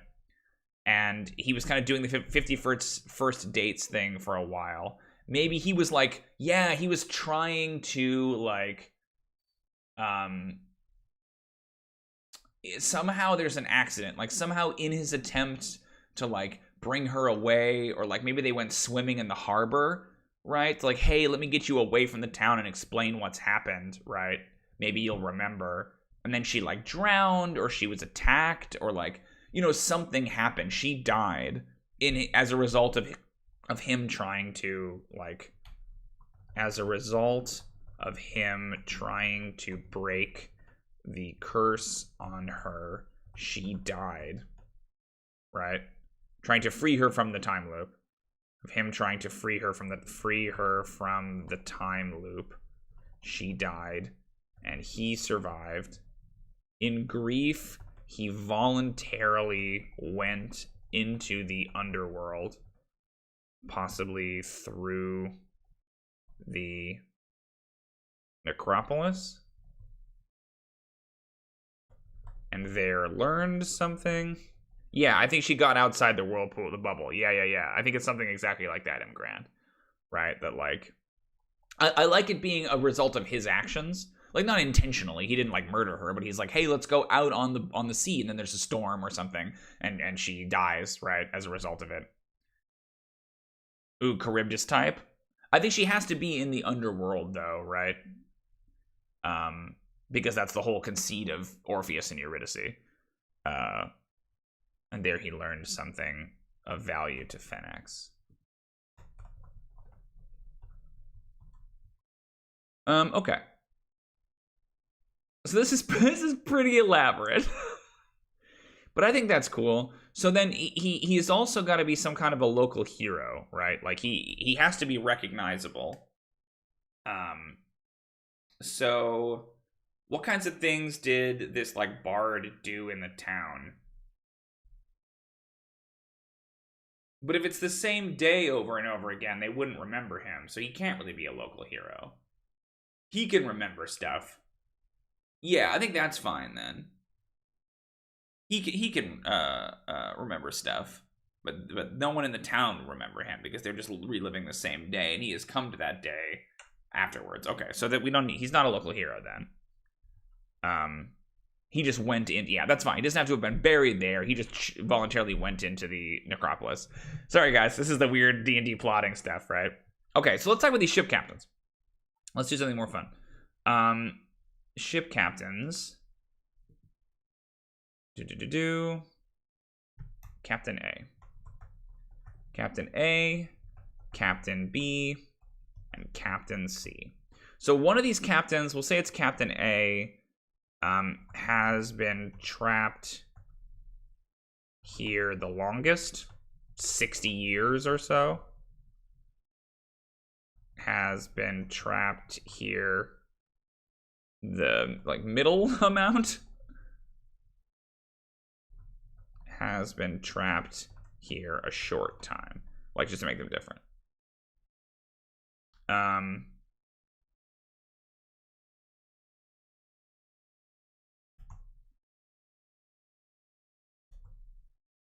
And he was kind of doing the 51st dates thing for a while. Maybe he was like, yeah, he was trying to like, somehow there's an accident. Like somehow in his attempt to like bring her away, or like maybe they went swimming in the harbor, right? Like, hey, let me get you away from the town and explain what's happened, right? Maybe you'll remember. And then she like drowned, or she was attacked, or like, you know, something happened. She died as a result of him trying to like, as a result of him trying to break the curse on her. She died, right? Trying to free her from the time loop. Of him trying to free her from the time loop. She died, and he survived. In grief, he voluntarily went into the underworld, possibly through the necropolis, and there learned something. Yeah, I think she got outside the whirlpool, the bubble. Yeah. I think it's something exactly like that, M. Grant. Right? That, like, I like it being a result of his actions. Like, not intentionally. He didn't, like, murder her, but he's like, hey, let's go out on the sea, and then there's a storm or something, and she dies, right, as a result of it. Ooh, Charybdis type? I think she has to be in the underworld, though, right? Because that's the whole conceit of Orpheus and Eurydice. And there he learned something of value to Phoenix. Okay. So this is pretty elaborate. But I think that's cool. So then he's also got to be some kind of a local hero, right? Like he has to be recognizable. So what kinds of things did this, like, bard do in the town? But if it's the same day over and over again, they wouldn't remember him. So he can't really be a local hero. He can remember stuff. Yeah, I think that's fine then. He can remember stuff, but no one in the town will remember him because they're just reliving the same day, and he has come to that day afterwards. Okay, so that we don't need. He's not a local hero then. He just went in. Yeah, that's fine. He doesn't have to have been buried there. He just voluntarily went into the necropolis. Sorry, guys. This is the weird D&D plotting stuff, right? Okay, so let's talk about these ship captains. Let's do something more fun. Ship captains. Captain A. Captain A, Captain B, and Captain C. So one of these captains, we'll say it's Captain A, has been trapped here the longest, 60 years or so. Has been trapped here the, like, middle amount. Has been trapped here a short time. Like, just to make them different.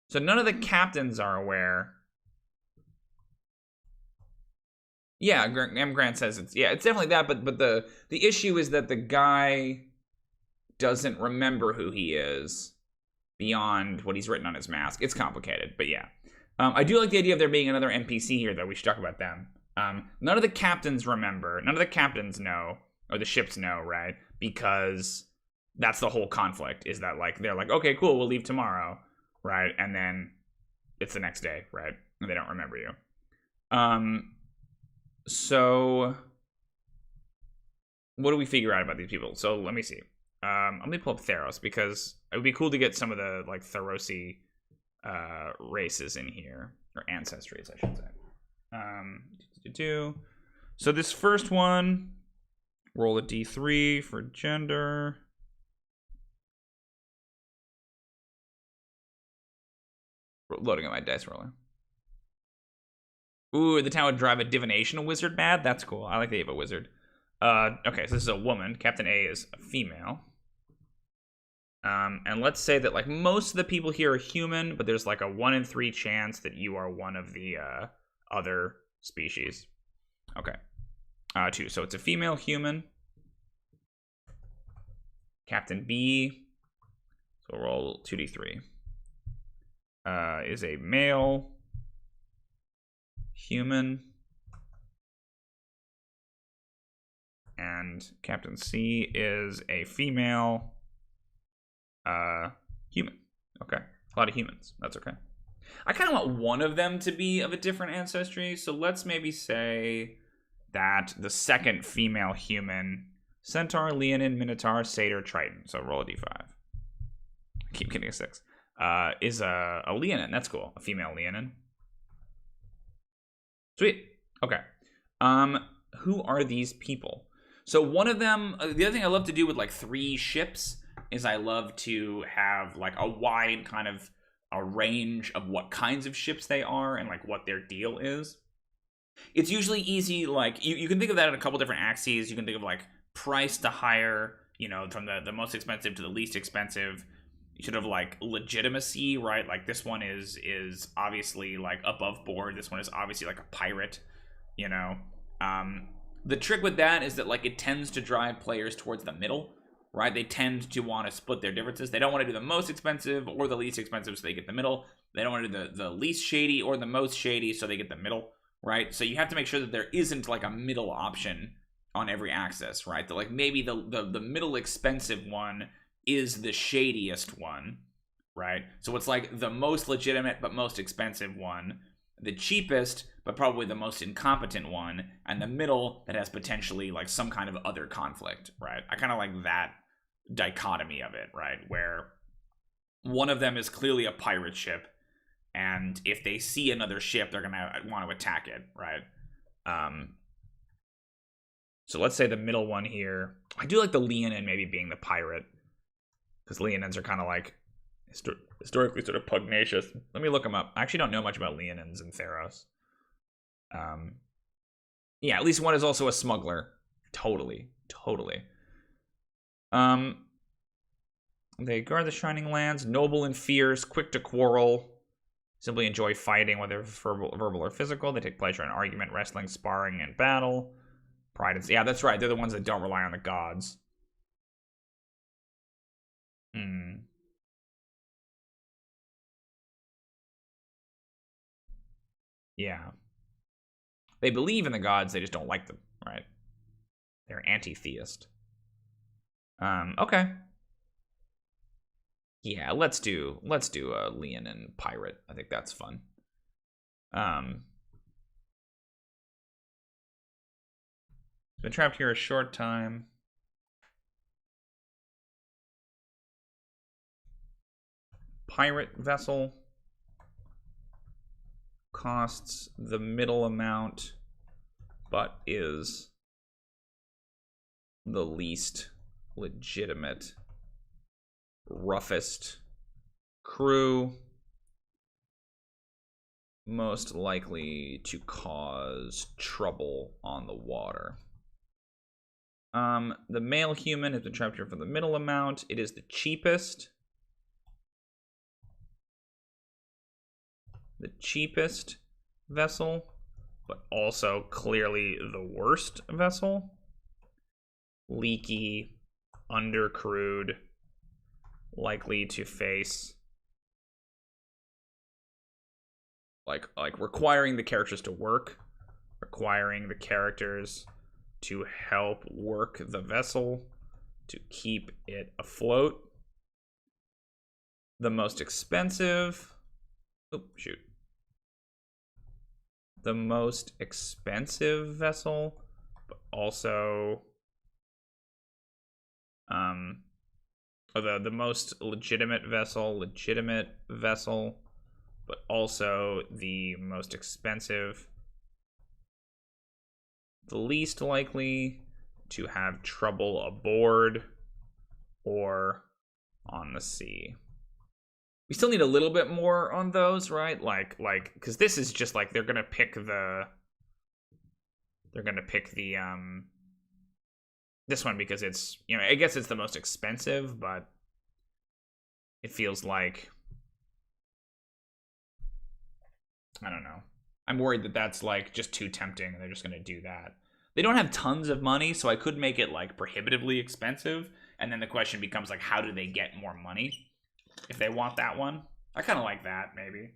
So none of the captains are aware. Yeah, M. Grant says it's definitely that, but the issue is that the guy doesn't remember who he is beyond what he's written on his mask. It's complicated, but yeah. I do like the idea of there being another NPC here, though. We should talk about them. None of the captains remember. None of the captains know, or the ships know, right? Because that's the whole conflict, is that, like, they're like, okay, cool, we'll leave tomorrow, right? And then it's the next day, right? And they don't remember you. So what do we figure out about these people? So let me see. Let me pull up Theros, because it would be cool to get some of the, like, Therosi races in here, or ancestries, I should say. So this first one, roll a d3 for gender. Loading up my dice roller. Ooh, the town would drive a divination wizard mad? That's cool. I like the Ava wizard. Okay, so this is a woman. Captain A is a female. And let's say that, like, most of the people here are human, but there's, like, a 1 in 3 chance that you are one of the other species. Okay. 2. So it's a female human. Captain B. So we'll roll 2d3. Is a male human. And Captain C is a female human. Okay. A lot of humans. That's okay. I kind of want one of them to be of a different ancestry. So let's maybe say that the second female human, Centaur, Leonin, Minotaur, Satyr, Triton. So roll a d5. I keep getting a 6. Is a Leonin. That's cool. A female Leonin. Sweet. Okay. Who are these people? So one of them, the other thing I love to do with, like, 3 ships is I love to have like a wide kind of a range of what kinds of ships they are and like what their deal is. It's usually easy, like you can think of that in a couple different axes. You can think of like price to higher, you know, from the most expensive to the least expensive. You should have like legitimacy, right? Like this one is obviously like above board. This one is obviously like a pirate, you know. The trick with that is that like it tends to drive players towards the middle, right? They tend to want to split their differences. They don't want to do the most expensive or the least expensive, so they get the middle. They don't want to do the least shady or the most shady, so they get the middle, right? So you have to make sure that there isn't like a middle option on every axis, right? That like maybe the middle expensive one is the shadiest one, right? So it's like the most legitimate but most expensive one, the cheapest but probably the most incompetent one, and the middle that has potentially like some kind of other conflict, right? I kind of like that dichotomy of it, right? Where one of them is clearly a pirate ship, and if they see another ship, they're gonna want to attack it, right? So let's say the middle one here. I do like the Leonin maybe being the pirate, because Leonins are kind of like historically sort of pugnacious. Let me look them up. I actually don't know much about Leonins in Theros. Yeah, at least one is also a smuggler. Totally. They guard the Shining Lands, noble and fierce, quick to quarrel, simply enjoy fighting, whether verbal or physical. They take pleasure in argument, wrestling, sparring, and battle. Pride and... Yeah, that's right. They're the ones that don't rely on the gods. Yeah. They believe in the gods, they just don't like them, right? They're anti-theist. Okay. Yeah, let's do a Leonin pirate. I think that's fun. Been trapped here a short time. Pirate vessel costs the middle amount, but is the least legitimate, roughest crew, most likely to cause trouble on the water. The male human has been trapped here for the middle amount. It is the cheapest. The cheapest vessel, but also clearly the worst vessel. Leaky, undercrewed, likely to face like requiring the characters to work, requiring the characters to help work the vessel to keep it afloat. The most expensive, the most expensive vessel, but also the most legitimate vessel, but also the most expensive, the least likely to have trouble aboard or on the sea. We still need a little bit more on those, right? Like, because this is just like they're gonna pick the this one because it's, you know, I guess it's the most expensive, but it feels like, I don't know. I'm worried that that's like just too tempting and they're just gonna do that. They don't have tons of money, so I could make it like prohibitively expensive, and then the question becomes like, how do they get more money if they want that one? I kind of like that, maybe.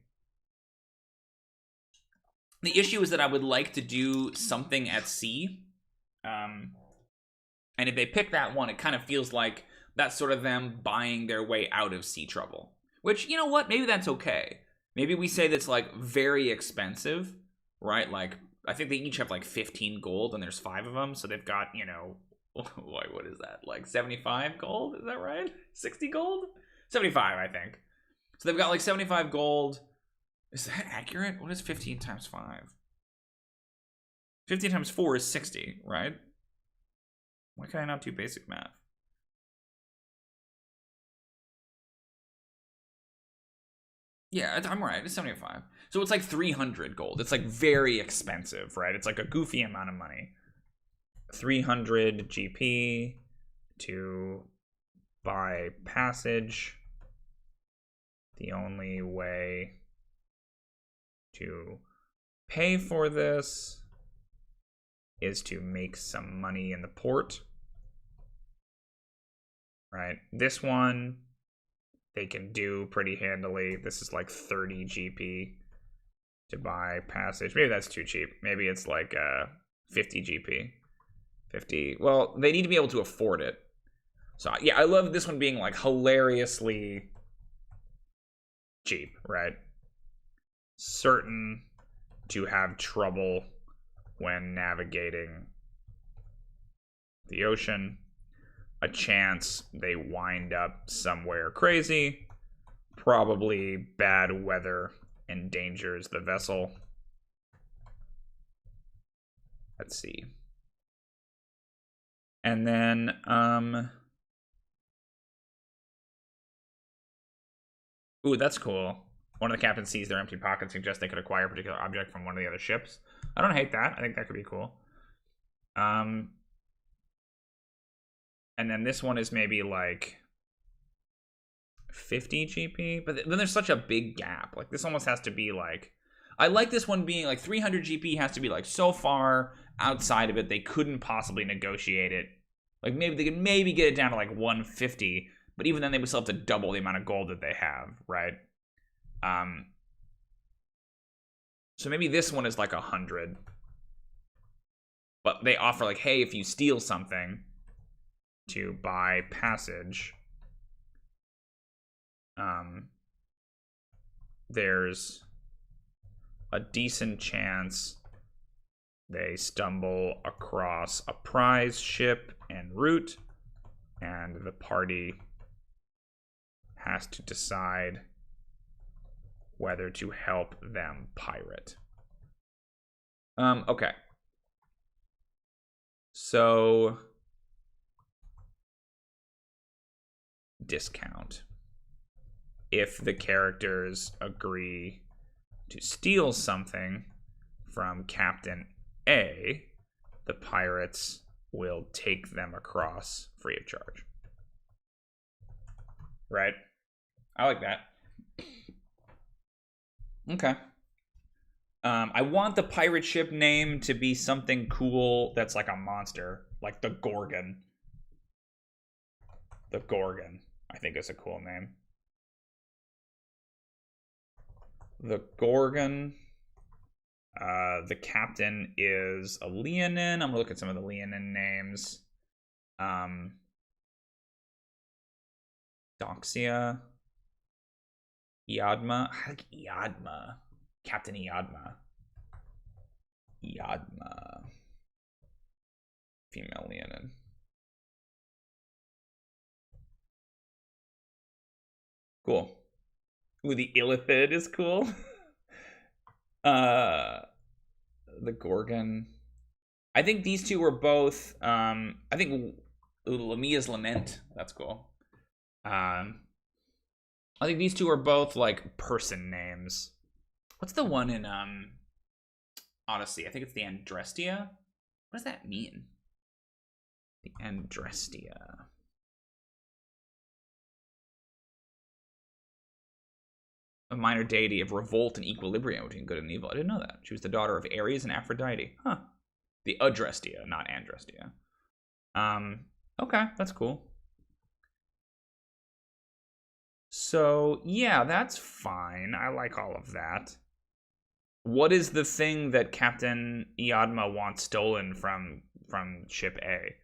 The issue is that I would like to do something at sea. And if they pick that one, it kind of feels like that's sort of them buying their way out of sea trouble. Which, you know what? Maybe that's okay. Maybe we say that's like very expensive, right? Like, I think they each have like 15 gold and there's 5 of them. So they've got, you know, what is that? Like 75 gold? Is that right? 60 gold? 75, I think. So they've got like 75 gold. Is that accurate? What is 15 times 5? 15 times 4 is 60, right? Why can I not do basic math? Yeah, I'm right. It's 75. So it's like 300 gold. It's like very expensive, right? It's like a goofy amount of money. 300 GP to buy passage. The only way to pay for this is to make some money in the port. Right? This one they can do pretty handily. This is like 30 GP to buy passage. Maybe that's too cheap. Maybe it's like 50 GP. 50. Well, they need to be able to afford it. So yeah, I love this one being like hilariously cheap, right? Certain to have trouble when navigating the ocean. A chance they wind up somewhere crazy. Probably bad weather endangers the vessel. Let's see. And then ooh, that's cool. One of the captains sees their empty pocket and suggests they could acquire a particular object from one of the other ships. I don't hate that. I think that could be cool. And then this one is maybe like 50 GP, but then there's such a big gap. Like this almost has to be like, I like this one being like 300 GP has to be like so far outside of it they couldn't possibly negotiate it. Like maybe they could maybe get it down to like 150, but even then they would still have to double the amount of gold that they have, right? So maybe this one is like 100, but they offer like, hey, if you steal something to buy passage, there's a decent chance they stumble across a prize ship en route, and the party has to decide whether to help them pirate. Okay. So discount. If the characters agree to steal something from Captain A, the pirates will take them across free of charge. Right? I like that. Okay. I want the pirate ship name to be something cool that's like a monster, like the Gorgon. The Gorgon, I think, is a cool name. The Gorgon. The captain is a Leonin. I'm gonna look at some of the Leonin names. Doxia. Iadma. I like Iadma. Captain Iadma. Iadma. Female Leonin. Cool. Ooh, the Illithid is cool. The Gorgon. I think these two were both I think Lamia's Lament. That's cool. I think these two are both like person names. What's the one in Odyssey? I think it's the Andrestia. What does that mean? The Andrestia. A minor deity of revolt and equilibrium between good and evil. I didn't know that. She was the daughter of Ares and Aphrodite. Huh. The Adrestia, not Andrestia. Okay, that's cool. So, yeah, that's fine. I like all of that. What is the thing that Captain Iadma wants stolen from ship A?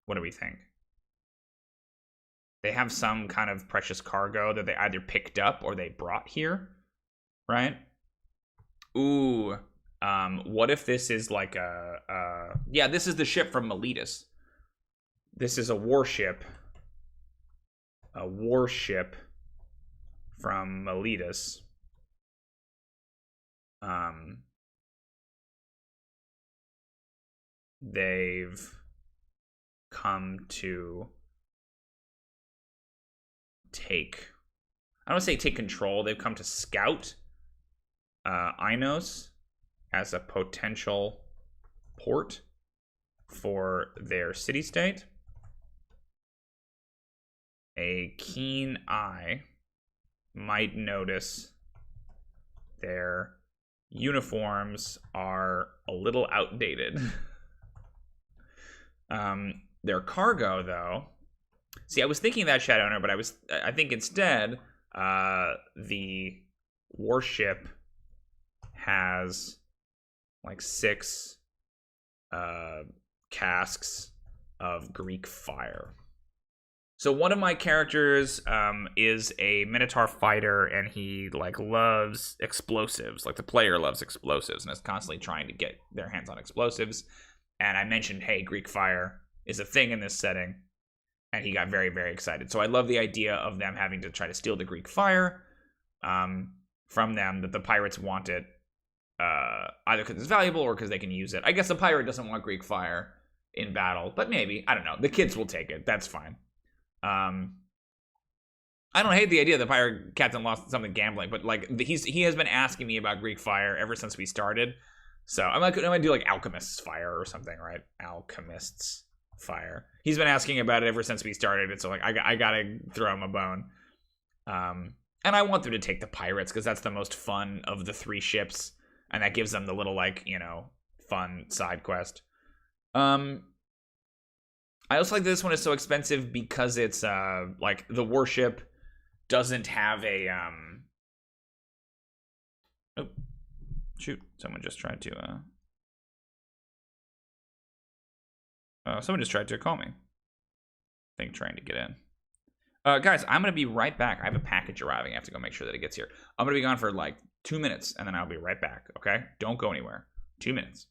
What do we think? They have some kind of precious cargo that they either picked up or they brought here, right? Ooh, what if this is like yeah, this is the ship from Miletus. This is a warship. A warship from Miletus. They've come to take I don't want to say take control. They've come to scout Inos as a potential port for their city-state. A keen eye might notice their uniforms are a little outdated. Their cargo, though. See, I was thinking that Shadowrunner, but I think instead, the warship has like 6 casks of Greek fire. So one of my characters is a Minotaur fighter, and he like loves explosives. Like the player loves explosives and is constantly trying to get their hands on explosives. And I mentioned, hey, Greek fire is a thing in this setting, and he got very, very excited. So I love the idea of them having to try to steal the Greek fire from them, that the pirates want it either because it's valuable or because they can use it. I guess the pirate doesn't want Greek fire in battle, but maybe, I don't know. The kids will take it. That's fine. I don't hate the idea the pirate captain lost something gambling, but like he has been asking me about Greek fire ever since we started. So I might do like alchemist's fire or something, right? Alchemist's fire. He's been asking about it ever since we started it, so like I gotta throw him a bone. And I want them to take the pirates because that's the most fun of the 3 ships, and that gives them the little like, you know, fun side quest. I also like this one is so expensive because it's like the warship doesn't have a oh shoot, someone just tried to call me. I think trying to get in. Guys, I'm gonna be right back. I have a package arriving. I have to go make sure that it gets here. I'm gonna be gone for like 2 minutes, and then I'll be right back. Okay, don't go anywhere. 2 minutes.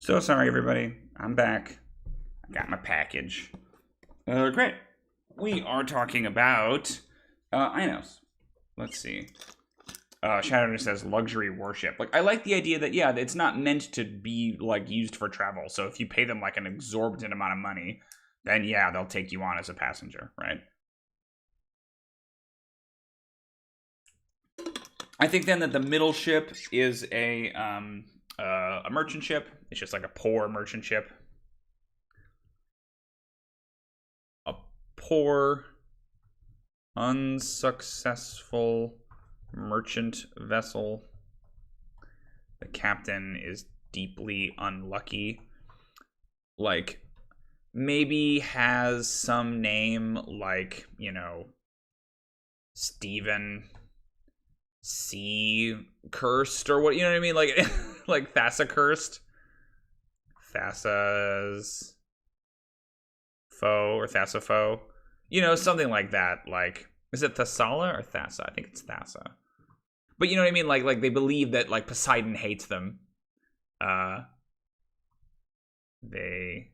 So sorry, everybody. I'm back. I got my package. Great. We are talking about Inos. Let's see. Shadowrunner says luxury warship. Like, I like the idea that, yeah, it's not meant to be, like, used for travel. So if you pay them, like, an exorbitant amount of money, then, yeah, they'll take you on as a passenger, right? I think, then, that the middle ship is a merchant ship. It's just, like, a poor merchant ship. A poor, unsuccessful merchant vessel. The captain is deeply unlucky. Like, maybe has some name like, you know, Stephen C. Cursed or what, you know what I mean? Like, Like Thassa cursed. Thassa's foe or Thassa foe. You know, something like that. Like, is it Thessala or Thassa? I think it's Thassa. But you know what I mean? Like they believe that like Poseidon hates them. The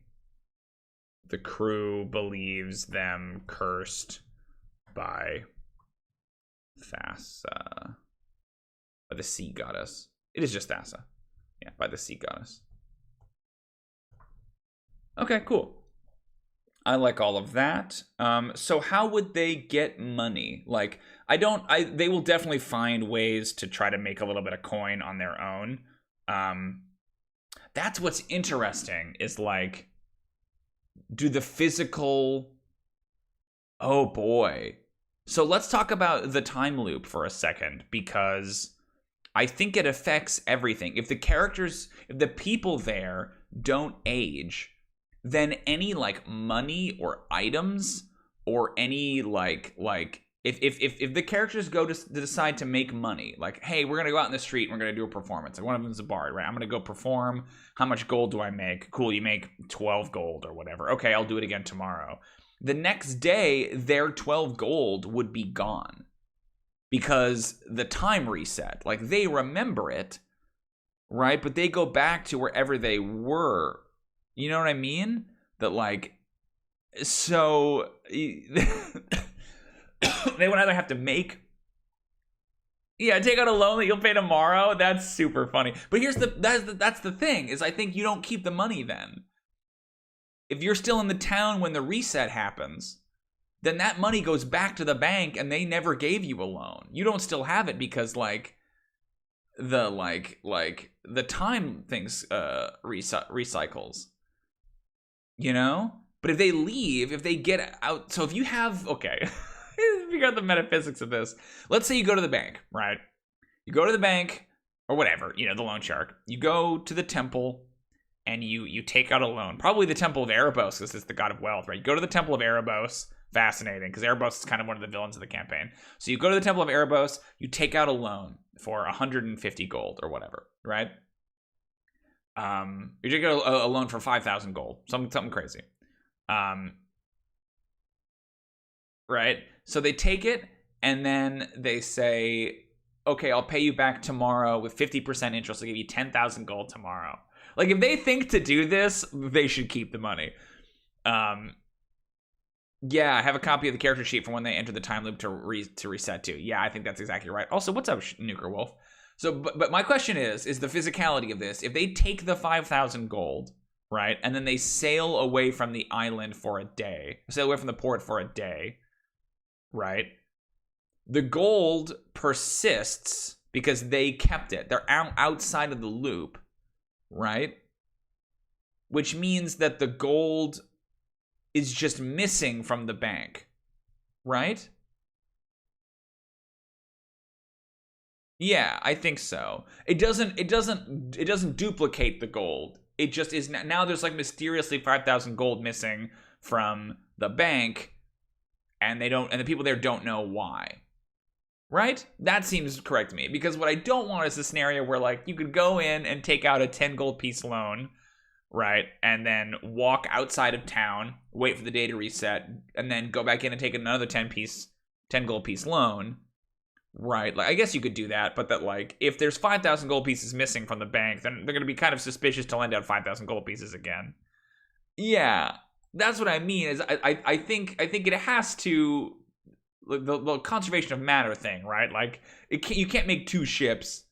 crew believes them cursed by Thassa. By the sea goddess. It is just Thassa. Yeah, by the sea goddess. Okay, cool. I like all of that. So how would they get money? Like, they will definitely find ways to try to make a little bit of coin on their own. That's what's interesting is like, do the physical, oh boy. So let's talk about the time loop for a second, because I think it affects everything. If the people there don't age, then any like money or items or any like if the characters go to decide to make money, like, hey, we're gonna go out in the street and we're gonna do a performance. Like one of them's a bard, right? I'm gonna go perform. How much gold do I make? Cool, you make 12 gold or whatever. Okay, I'll do it again tomorrow. The next day, their 12 gold would be gone because the time reset. Like they remember it, right? But they go back to wherever they were. You know what I mean? That like, so they would either have to take out a loan that you'll pay tomorrow. That's super funny. But that's the thing is I think you don't keep the money then. If you're still in the town when the reset happens, then that money goes back to the bank and they never gave you a loan. You don't still have it because like the time things recycles. You know? But if they leave, if they get out, so if you have, okay, figure out the metaphysics of this. Let's say you go to the bank, right? You go to the bank, or whatever, you know, the loan shark. You go to the temple, and you take out a loan. Probably the temple of Arabos, because it's the god of wealth, right? You go to the temple of Arabos. Fascinating, because Arabos is kind of one of the villains of the campaign. So you go to the temple of Arabos, you take out a loan for 150 gold, or whatever, right? You take out a loan for 5,000 gold, something crazy, right? So they take it and then they say, okay, I'll pay you back tomorrow with 50% interest. I'll give you 10,000 gold tomorrow. Like if they think to do this, they should keep the money. Yeah, I have a copy of the character sheet for when they enter the time loop to reset to. Yeah, I think that's exactly right. Also, what's up, Nuker Wolf? So, but my question is the physicality of this. If they take the 5,000 gold, right, and then they sail away from the island for a day, sail away from the port for a day, right, the gold persists because they kept it. They're outside of the loop, right? Which means that the gold is just missing from the bank, right? Yeah, I think so. It doesn't duplicate the gold. It just is now there's like mysteriously 5,000 gold missing from the bank, and the people there don't know why. Right? That seems correct to me, because what I don't want is a scenario where like you could go in and take out a 10 gold piece loan, right? And then walk outside of town, wait for the day to reset, and then go back in and take another 10 gold piece loan. Right, like I guess you could do that, but that like if there's 5,000 gold pieces missing from the bank, then they're gonna be kind of suspicious to lend out 5,000 gold pieces again. Yeah, that's what I mean. Is I think it has to the conservation of matter thing, right? Like you can't make two ships.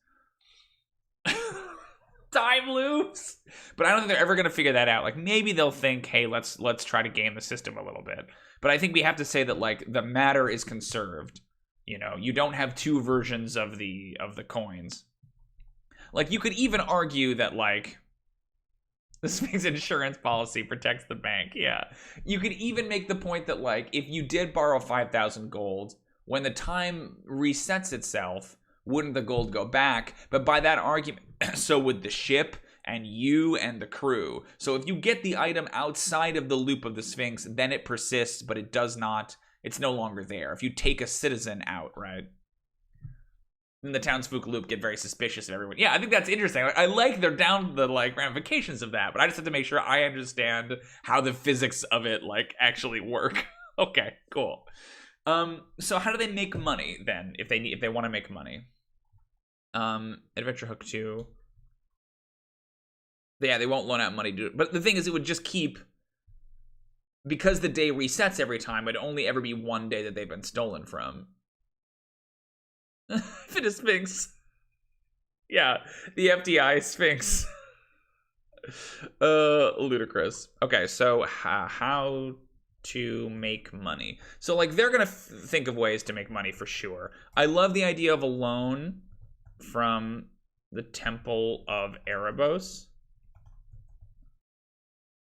Time loops, but I don't think they're ever gonna figure that out. Like maybe they'll think, hey, let's try to game the system a little bit. But I think we have to say that like the matter is conserved. You know, you don't have two versions of the coins. Like, you could even argue that, like, the Sphinx insurance policy protects the bank. Yeah. You could even make the point that, like, if you did borrow 5,000 gold, when the time resets itself, wouldn't the gold go back? But by that argument, so would the ship and you and the crew. So if you get the item outside of the loop of the Sphinx, then it persists, but it does not... It's no longer there. If you take a citizen out, right? then the townsfolk loop get very suspicious of everyone. Yeah, I think that's interesting. I like they're down the like ramifications of that, but I just have to make sure I understand how the physics of it like actually work. Okay, cool. So how do they make money then if they want to make money? Adventure Hook 2. Yeah, they won't loan out money to it. But the thing is, it would just keep, because the day resets every time, it'd only ever be one day that they've been stolen from. Fit Sphinx. Yeah, the FDI Sphinx. Ludicrous. Okay, so how to make money. So like they're gonna think of ways to make money for sure. I love the idea of a loan from the Temple of Arabos.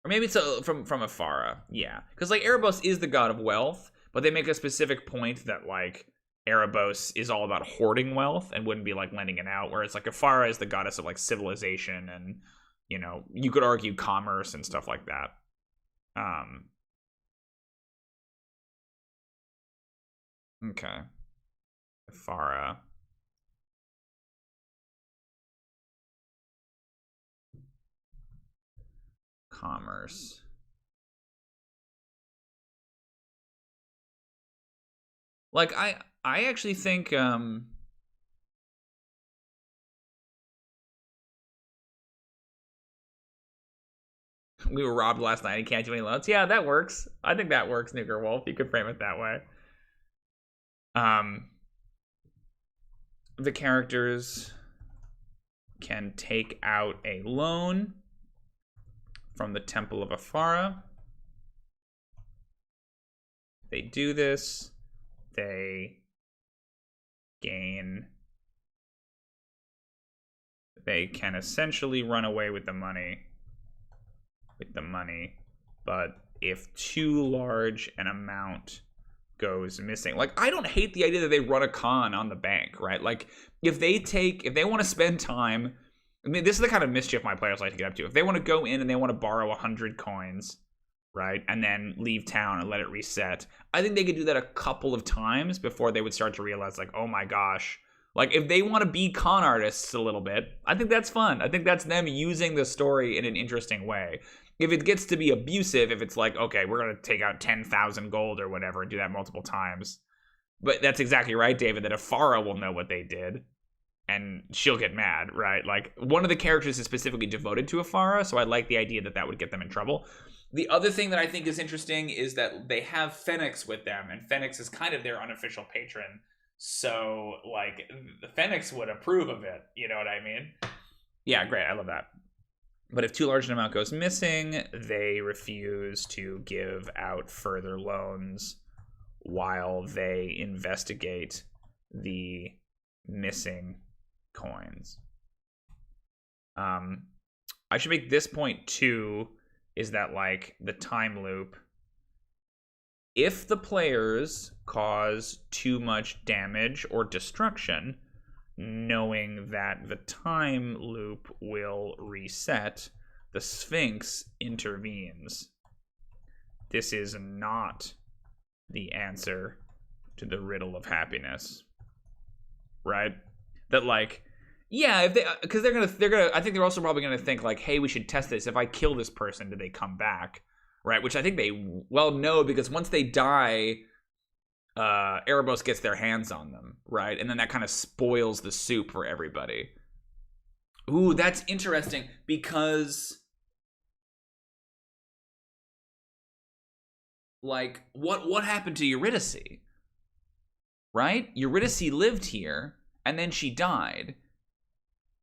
Or maybe it's from Afara. Yeah, because like Arabos is the god of wealth, but they make a specific point that like Arabos is all about hoarding wealth and wouldn't be like lending it out, whereas like Afara is the goddess of like civilization and, you know, you could argue commerce and stuff like that. Okay. Afara. Commerce. Like I actually think we were robbed last night and can't do any loans. Yeah, that works. I think that works, Nuker Wolf. You could frame it that way. The characters can take out a loan from the Temple of Afara. They do this, they can essentially run away with the money. But if too large an amount goes missing, like I don't hate the idea that they run a con on the bank, right? Like if they want to spend time, I mean, this is the kind of mischief my players like to get up to. If they want to go in and they want to borrow 100 coins, right, and then leave town and let it reset, I think they could do that a couple of times before they would start to realize, like, oh my gosh, like if they want to be con artists a little bit, I think that's fun. I think that's them using the story in an interesting way. If it gets to be abusive, if it's like, okay, we're going to take out 10,000 gold or whatever and do that multiple times. But that's exactly right, David, that Afara will know what they did and she'll get mad, right? Like one of the characters is specifically devoted to Afara, so I like the idea that that would get them in trouble. The other thing that I think is interesting is that they have Phoenix with them, and Phoenix is kind of their unofficial patron. So like the Phoenix would approve of it, you know what I mean? Yeah, great, I love that. But if too large an amount goes missing, they refuse to give out further loans while they investigate the missing coins. I should make this point too, is that like the time loop, if the players cause too much damage or destruction, knowing that the time loop will reset, the Sphinx intervenes. This is not the answer to the riddle of happiness, right? That like, yeah, if they, because they're gonna, I think they're also probably gonna think like, hey, we should test this. If I kill this person, do they come back, right? Which I think they well know, because once they die, Arabos gets their hands on them, right? And then that kind of spoils the soup for everybody. Ooh, that's interesting, because like what happened to Eurydice? Right? Eurydice lived here and then she died.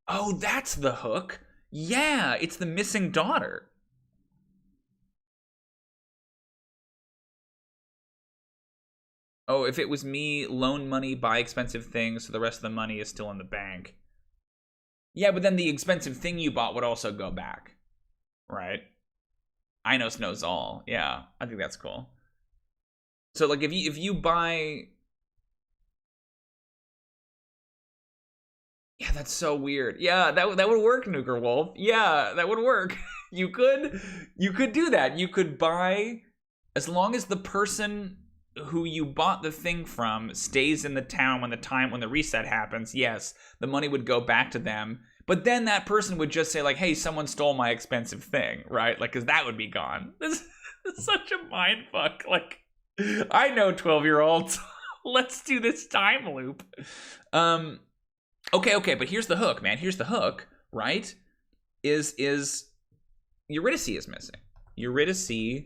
Oh, that's the hook. Yeah, it's the missing daughter. Oh, if it was me, loan money, buy expensive things, so the rest of the money is still in the bank. Yeah, but then the expensive thing you bought would also go back, right? Inos knows all. Yeah, I think that's cool. So like if you buy, yeah, that's so weird. Yeah, that would work, Nuker Wolf. Yeah, that would work. You could do that. You could buy, as long as the person who you bought the thing from stays in the town when the reset happens, yes, the money would go back to them. But then that person would just say like, hey, someone stole my expensive thing, right? Like, because that would be gone. This is such a mind fuck. Like, I know 12-year-olds. Let's do this time loop. Okay, but here's the hook, man. Here's the hook, right? Is Eurydice is missing. Eurydice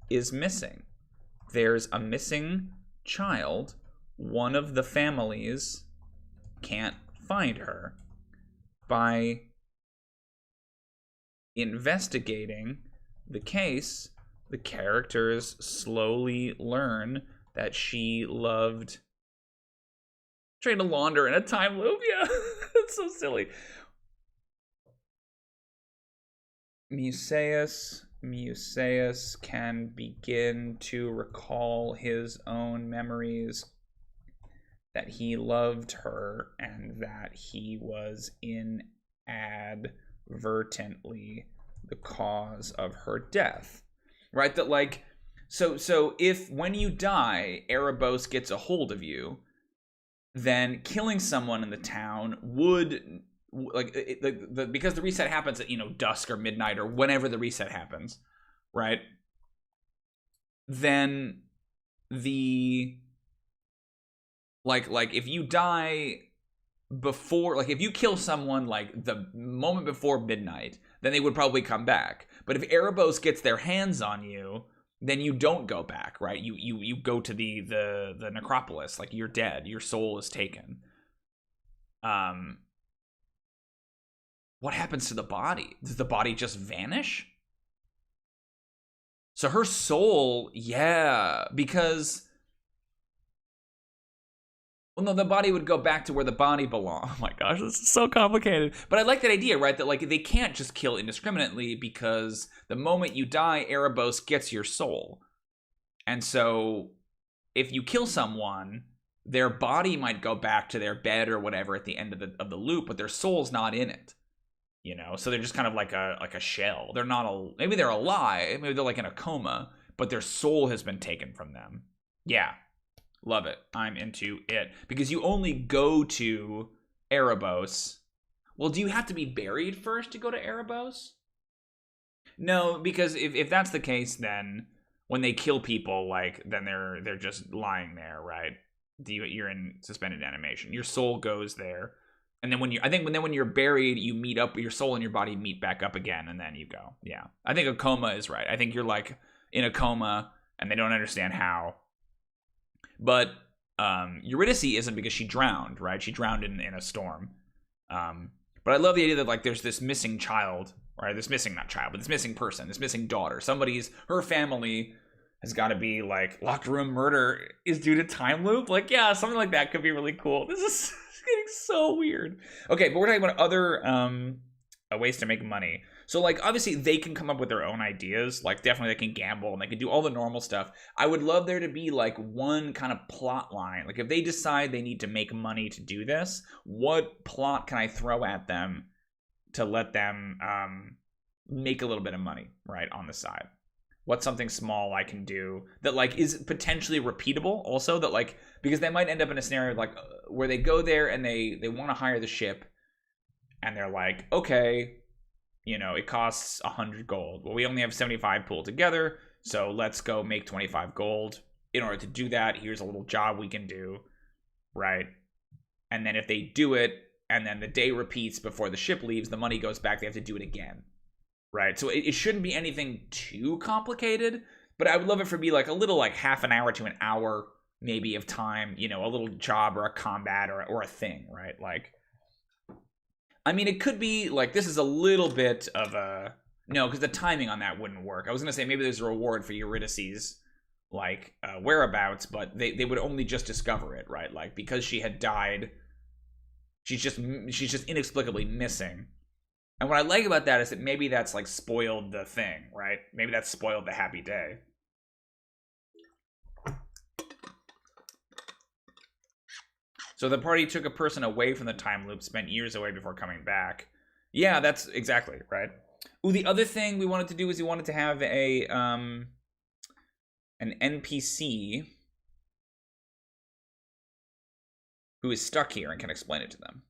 is missing. There's a missing child. One of the families can't find her. By investigating the case, the characters slowly learn that she loved trying to launder in a time loop. Yeah, it's so silly. Musaeus can begin to recall his own memories that he loved her and that he was inadvertently the cause of her death. Right? That like, so if when you die, Arabos gets a hold of you, then killing someone in the town would, like, because the reset happens at, dusk or midnight or whenever the reset happens, right? Then the, like if you die before, like if you kill someone like the moment before midnight, then they would probably come back. But if Arabos gets their hands on you, then you don't go back, right? You go to the necropolis, like you're dead, your soul is taken. What happens to the body? Does the body just vanish? So her soul, yeah, because, well, no, the body would go back to where the body belongs. Oh my gosh, this is so complicated. But I like that idea, right? That like they can't just kill indiscriminately, because the moment you die, Arabos gets your soul. And so if you kill someone, their body might go back to their bed or whatever at the end of the loop, but their soul's not in it. So they're just kind of like a shell. They're not maybe they're alive, maybe they're like in a coma, but their soul has been taken from them. Yeah. Love it. I'm into it. Because you only go to Arabos. Well, do you have to be buried first to go to Arabos? No, because if that's the case, then when they kill people, like, then they're just lying there, right? You're in suspended animation. Your soul goes there. And then when you're buried, you meet up, your soul and your body meet back up again, and then you go. Yeah. I think a coma is right. I think you're like in a coma and they don't understand how. But Eurydice isn't, because she drowned, right? She drowned in a storm. But I love the idea that like there's this missing child, right? This missing, not child, but this missing person, this missing daughter. Her family has got to be like, locked room murder is due to time loop. Like, yeah, something like that could be really cool. This is getting so weird. Okay, but we're talking about other ways to make money. So, like, obviously, they can come up with their own ideas. Like, definitely they can gamble and they can do all the normal stuff. I would love there to be, like, one kind of plot line. Like, if they decide they need to make money to do this, what plot can I throw at them to let them make a little bit of money, right, on the side? What's something small I can do that, like, is potentially repeatable also? That, like, because they might end up in a scenario, like, where they go there and they want to hire the ship. And they're like, okay, it costs 100 gold. Well, we only have 75 pulled together, so let's go make 25 gold. In order to do that, here's a little job we can do, right? And then if they do it, and then the day repeats before the ship leaves, the money goes back, they have to do it again, right? So it shouldn't be anything too complicated, but I would love it for be like a little, like half an hour to an hour, maybe, of time, a little job or a combat or a thing, right? Like, I mean, it could be, like, this is a little bit of a... No, because the timing on that wouldn't work. I was going to say maybe there's a reward for Eurydice's, like, whereabouts, but they would only just discover it, right? Like, because she had died, she's just inexplicably missing. And what I like about that is that maybe that's, like, spoiled the thing, right? Maybe that's spoiled the happy day. So the party took a person away from the time loop, spent years away before coming back. Yeah, that's exactly right. Ooh, the other thing we wanted to do is we wanted to have an NPC who is stuck here and can explain it to them.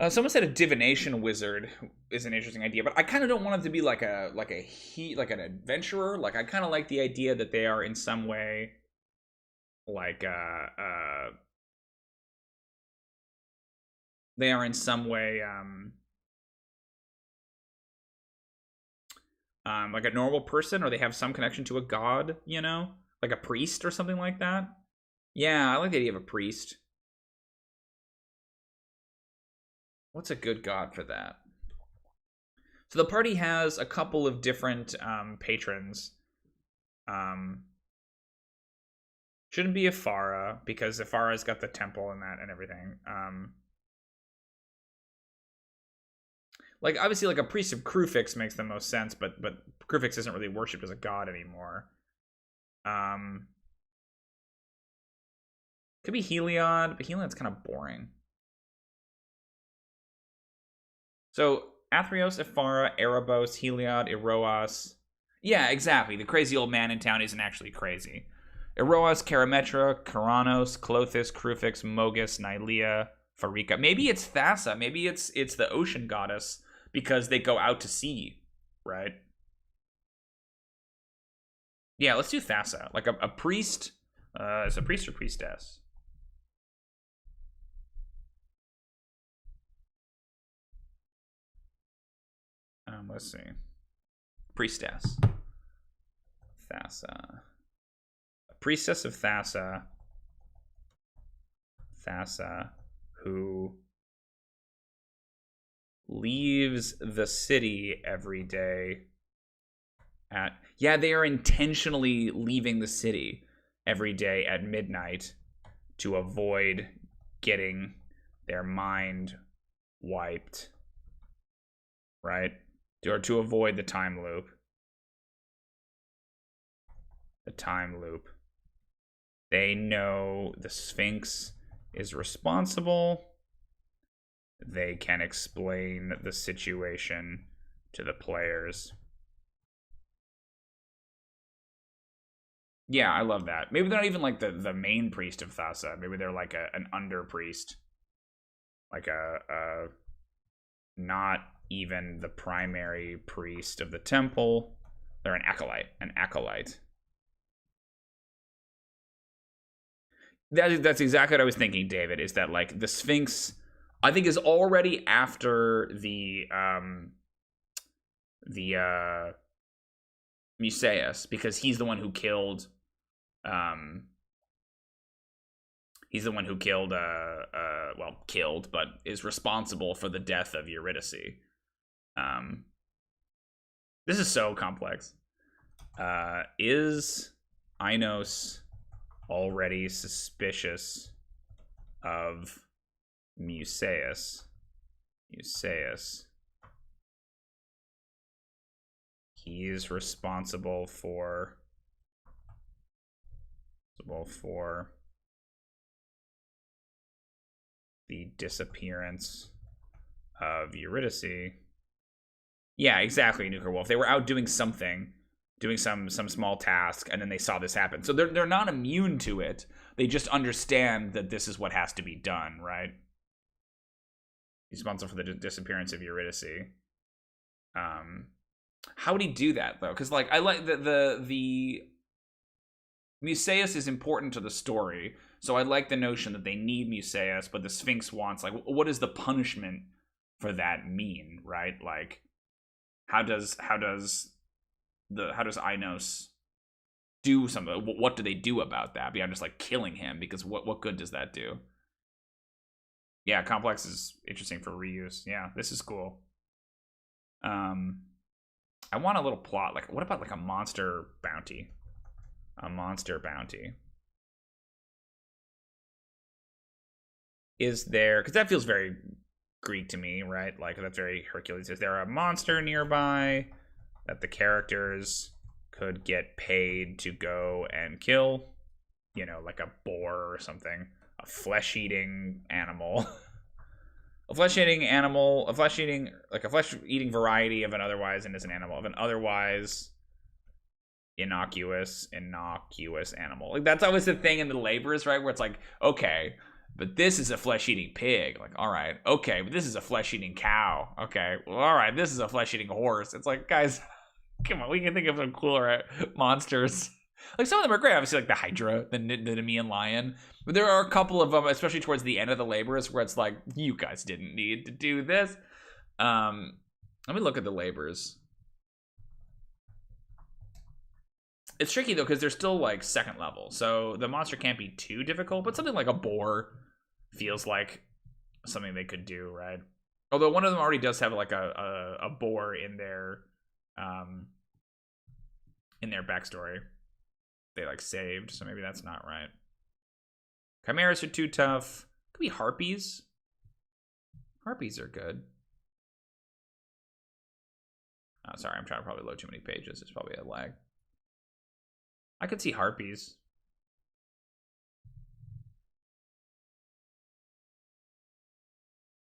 Someone said a divination wizard is an interesting idea, but I kind of don't want it to be like an adventurer. Like I kind of like the idea that they are in some way like they are in some way like a normal person, or they have some connection to a god, you know, like a priest or something like that. Yeah, I like the idea of a priest. What's a good god for that? So the party has a couple of different patrons. Shouldn't be Ifara, because Ifara's got the temple and that and everything. Like, obviously, like a priest of Krufix makes the most sense, but Krufix isn't really worshipped as a god anymore. Could be Heliod, but Heliod's kind of boring. So, Athreos, Ifara, Arabos, Heliod, Eroas. Yeah, exactly. The crazy old man in town isn't actually crazy. Eroas, Karametra, Karanos, Clothis, Krufix, Mogus, Nylea, Farika. Maybe it's Thassa. Maybe it's the ocean goddess, because they go out to sea, right? Yeah, let's do Thassa. Like a priest. Is a priest or priestess? Let's see. Priestess. Thassa. A priestess of Thassa. Thassa, who leaves the city every day at... Yeah, they are intentionally leaving the city every day at midnight to avoid getting their mind wiped. Right? Or to avoid the time loop. The time loop. They know the Sphinx is responsible. They can explain the situation to the players. Yeah, I love that. Maybe they're not even like the main priest of Thassa. Maybe they're like an under priest. Like a not even the primary priest of the temple. They're an acolyte. An acolyte. That's exactly what I was thinking, David, is that like the Sphinx, I think, is already after the Musaeus, because he's the one who killed killed, but is responsible for the death of Eurydice. This is so complex. Is Ainos already suspicious of Musaeus? He's responsible for the disappearance of Eurydice. Yeah, exactly, Nuker Wolf. They were out doing something, doing some small task, and then they saw this happen. So they're not immune to it. They just understand that this is what has to be done, right? He's responsible for the disappearance of Eurydice. How would he do that though? Because like I like the Musaeus is important to the story, so I like the notion that they need Musaeus, but the Sphinx wants, like, what does the punishment for that mean, right? Like, how does Ainos do something? What do they do about that beyond just like killing him? Because what good does that do? Yeah, complex is interesting for reuse. Yeah, this is cool. I want a little plot. Like, what about like a monster bounty? A monster bounty. Is there, because that feels very Greek to me, right? Like, that's very Hercules. Is there a monster nearby that the characters could get paid to go and kill? You know, like a boar or something. A flesh-eating animal. A flesh-eating animal, a flesh-eating variety of an otherwise innocent animal, of an otherwise innocuous animal. Like, that's always the thing in the labors, right? Where it's like, okay, but this is a flesh-eating pig. Like, all right, okay, but this is a flesh-eating cow. Okay, well, all right, this is a flesh-eating horse. It's like, guys, come on, we can think of some cooler monsters. Like, some of them are great, obviously, like the Hydra, the Nemean lion. But there are a couple of them, especially towards the end of the labors, where it's like, you guys didn't need to do this. Let me look at the labors. It's tricky, though, because they're still, like, second level. So the monster can't be too difficult, but something like a boar feels like something they could do, right? Although one of them already does have, like, a boar in their backstory. They, like, saved, so maybe that's not right. Chimeras are too tough. Could be harpies. Harpies are good. Oh, sorry, I'm trying to probably load too many pages. There's probably a lag. I could see harpies.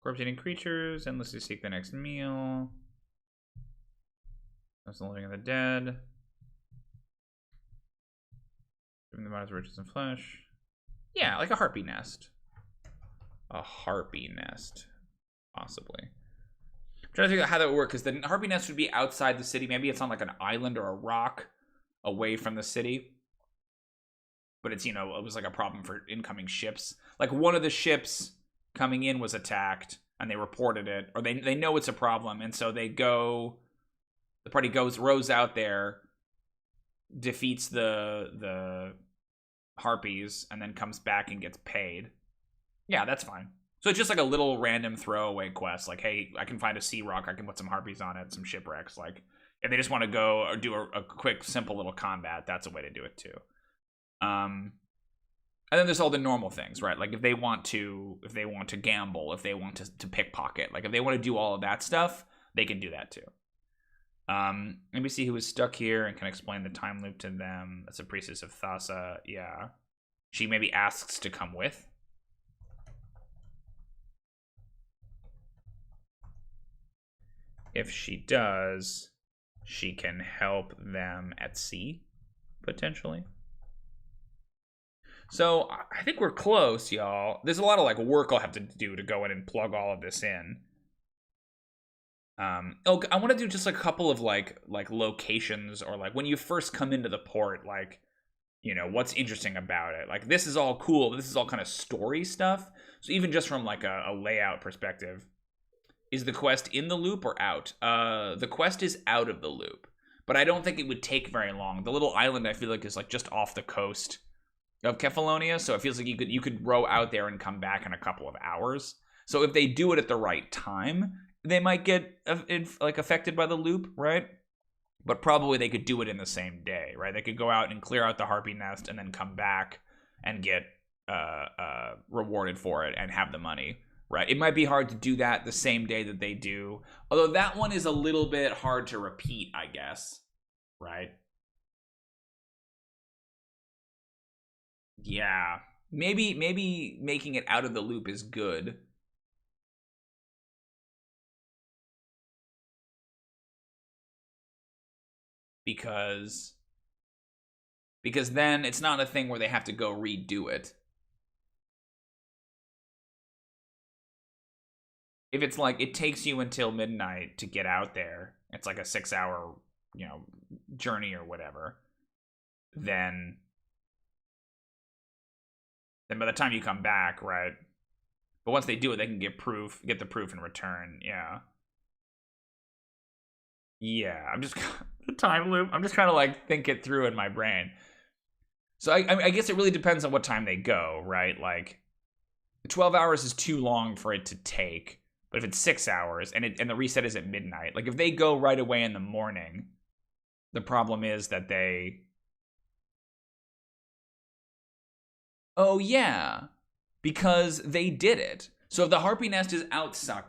Corpse-eating creatures, endlessly seek the next meal. That's the living and the dead. Giving the bodies riches and flesh. Yeah, like a harpy nest. A harpy nest, possibly. I'm trying to figure out how that would work, because the harpy nest would be outside the city. Maybe it's on like an island or a rock away from the city. But it's, you know, it was like a problem for incoming ships. Like, one of the ships coming in was attacked, and they reported it, or they know it's a problem, and so they go. The party rows out there, defeats the harpies, and then comes back and gets paid. Yeah, that's fine. So it's just like a little random throwaway quest. Like, hey, I can find a sea rock. I can put some harpies on it, some shipwrecks. Like, if they just want to go or do a quick, simple little combat, that's a way to do it too. And then there's all the normal things, right? Like, if they want to gamble, if they want to pickpocket, like if they want to do all of that stuff, they can do that too. Let me see who is stuck here and can explain the time loop to them. That's a priestess of Thassa. Yeah, she maybe asks to come with. If she does, she can help them at sea, potentially. So I think we're close, y'all. There's a lot of like work I'll have to do to go in and plug all of this in. I want to do just a couple of like locations, or like when you first come into the port, like, you know, what's interesting about it. Like, this is all cool, but this is all kind of story stuff. So even just from like a layout perspective, is the quest in the loop or out? The quest is out of the loop, but I don't think it would take very long. The little island, I feel like, is like just off the coast of Kefalonia, so it feels like you could row out there and come back in a couple of hours. So if they do it at the right time, they might get like affected by the loop, right? But probably they could do it in the same day, right? They could go out and clear out the harpy nest and then come back and get rewarded for it and have the money, right? It might be hard to do that the same day that they do, although that one is a little bit hard to repeat, I guess, right? Yeah, maybe making it out of the loop is good. Because then it's not a thing where they have to go redo it. If it's like it takes you until midnight to get out there, it's like a 6-hour, you know, journey or whatever, then by the time you come back, right? But once they do it, they can get the proof in return. Yeah, I'm just the time loop. I'm just trying to like think it through in my brain. So I guess it really depends on what time they go, right? Like 12 hours is too long for it to take. But if it's 6 hours and the reset is at midnight, like if they go right away in the morning, the problem is that they. Oh yeah, because they did it. So if the harpy nest is outside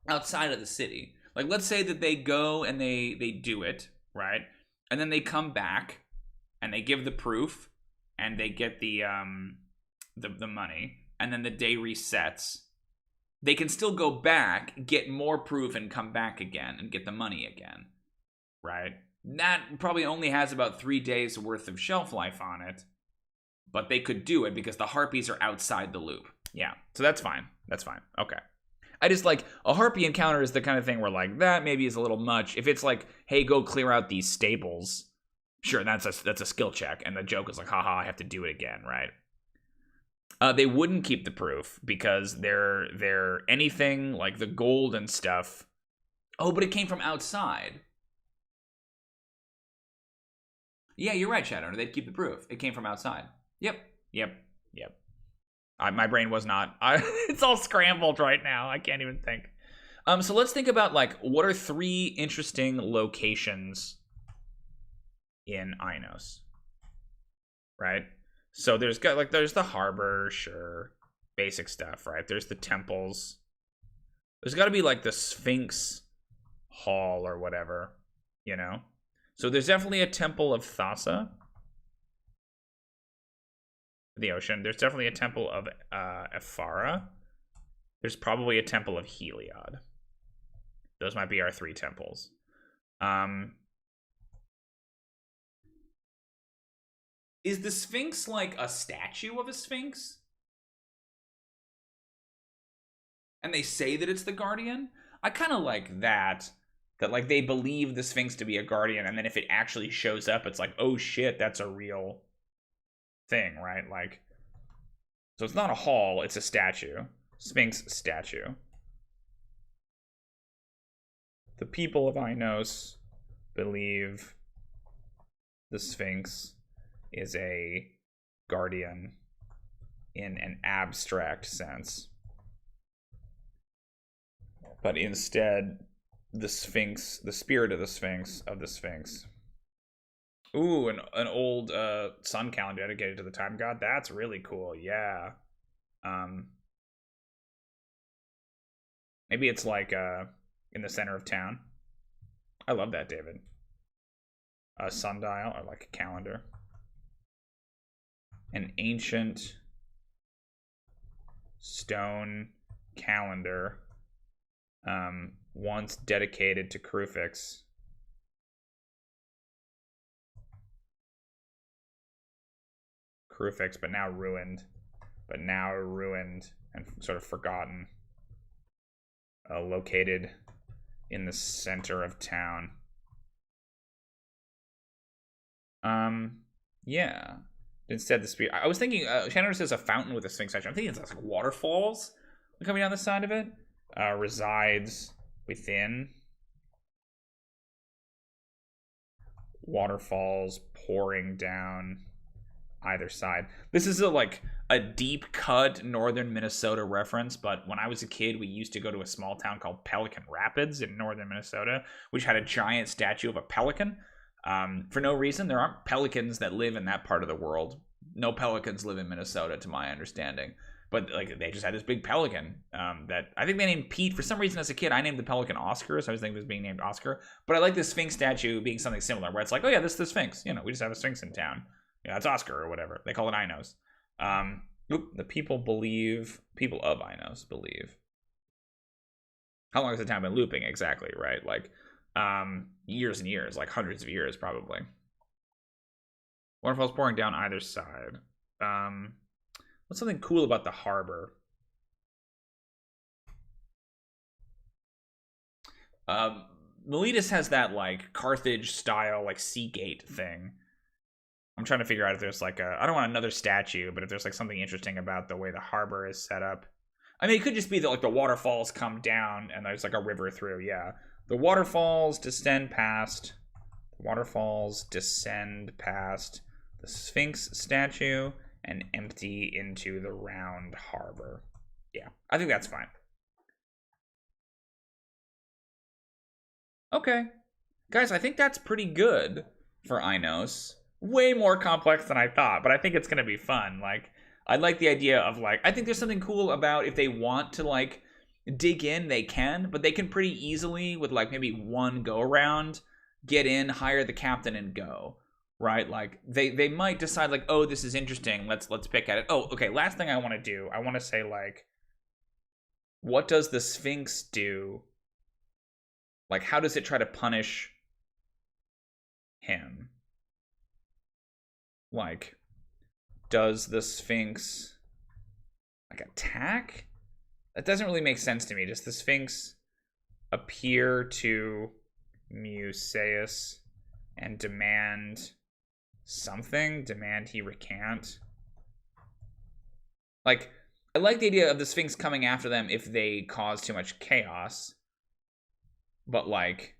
of the city, like let's say that they go and they do it, right? And then they come back and they give the proof and they get the money, and then the day resets. they can still go back, get more proof, and come back again and get the money again, right? That probably only has about 3 days worth of shelf life on it, but they could do it because the harpies are outside the loop. Yeah, so that's fine. That's fine. Okay. I just like a harpy encounter is the kind of thing where like that maybe is a little much. If it's like, hey, go clear out these stables, sure, that's a skill check, and the joke is like, haha, I have to do it again, right? They wouldn't keep the proof because they're anything like the gold and stuff. Oh, but it came from outside. Yeah, you're right, Shadowrunner. They'd keep the proof. It came from outside. Yep. My brain was not. It's all scrambled right now. I can't even think. So let's think about like what are 3 interesting locations in Ainos, right? So there's the harbor, sure, basic stuff, right? There's the temples. There's got to be like the Sphinx Hall or whatever, you know. So there's definitely a temple of Thassa, the ocean. There's definitely a temple of Ephara. There's probably a temple of Heliod. Those might be our 3 temples. Is the Sphinx like a statue of a Sphinx? And they say that it's the Guardian? I kind of like that like they believe the Sphinx to be a Guardian, and then if it actually shows up, it's like, oh shit, that's a real thing, right? Like, so it's not a hall, it's a statue. Sphinx statue. The people of Ainos believe the Sphinx is a guardian in an abstract sense. But instead, the Sphinx, the spirit of the Sphinx, Ooh, an old sun calendar dedicated to the time god. That's really cool. Yeah. Maybe it's like in the center of town. I love that, David. A sundial or like a calendar. An ancient stone calendar, once dedicated to Krufix. But now ruined and sort of forgotten. Located in the center of town. Yeah. Instead, the spirit. I was thinking. Shannon says a fountain with a Sphinx statue. I'm thinking it's like waterfalls coming down the side of it. Resides within. Waterfalls pouring down either side. This is a deep cut northern Minnesota reference, but when I was a kid, we used to go to a small town called Pelican Rapids in northern Minnesota, which had a giant statue of a pelican. For no reason. There aren't pelicans that live in that part of the world. No pelicans live in Minnesota, to my understanding. But like they just had this big pelican that I think they named Pete. For some reason, as a kid, I named the pelican Oscar, so I was thinking it was being named Oscar. But I like this Sphinx statue being something similar, where it's like, oh yeah, this is the Sphinx. You know, we just have a Sphinx in town. Yeah, it's Oscar or whatever. They call it Ainos. The people of Ainos believe. How long has the town been looping exactly, right? Like, years and years, like hundreds of years, probably. Waterfalls pouring down either side. What's something cool about the harbor? Miletus has that, like, Carthage style, like, sea gate thing. I'm trying to figure out if there's like I don't want another statue, but if there's like something interesting about the way the harbor is set up. I mean, it could just be that like the waterfalls come down and there's like a river through. Yeah, the waterfalls descend past the Sphinx statue and empty into the round harbor. Yeah, I think that's fine. Okay, guys, I think that's pretty good for Ainos. Way more complex than I thought, but I think it's gonna be fun. Like, I like the idea of like, I think there's something cool about if they want to like dig in, they can, but they can pretty easily with like maybe one go around get in, hire the captain, and go. Right? Like they might decide like, oh, this is interesting. Let's pick at it. Oh, okay. Last thing I want to do, I want to say like, what does the Sphinx do? Like, how does it try to punish him? Like, does the Sphinx, like, attack? That doesn't really make sense to me. Does the Sphinx appear to Musaeus and demand something? Demand he recant? Like, I like the idea of the Sphinx coming after them if they cause too much chaos. But, like,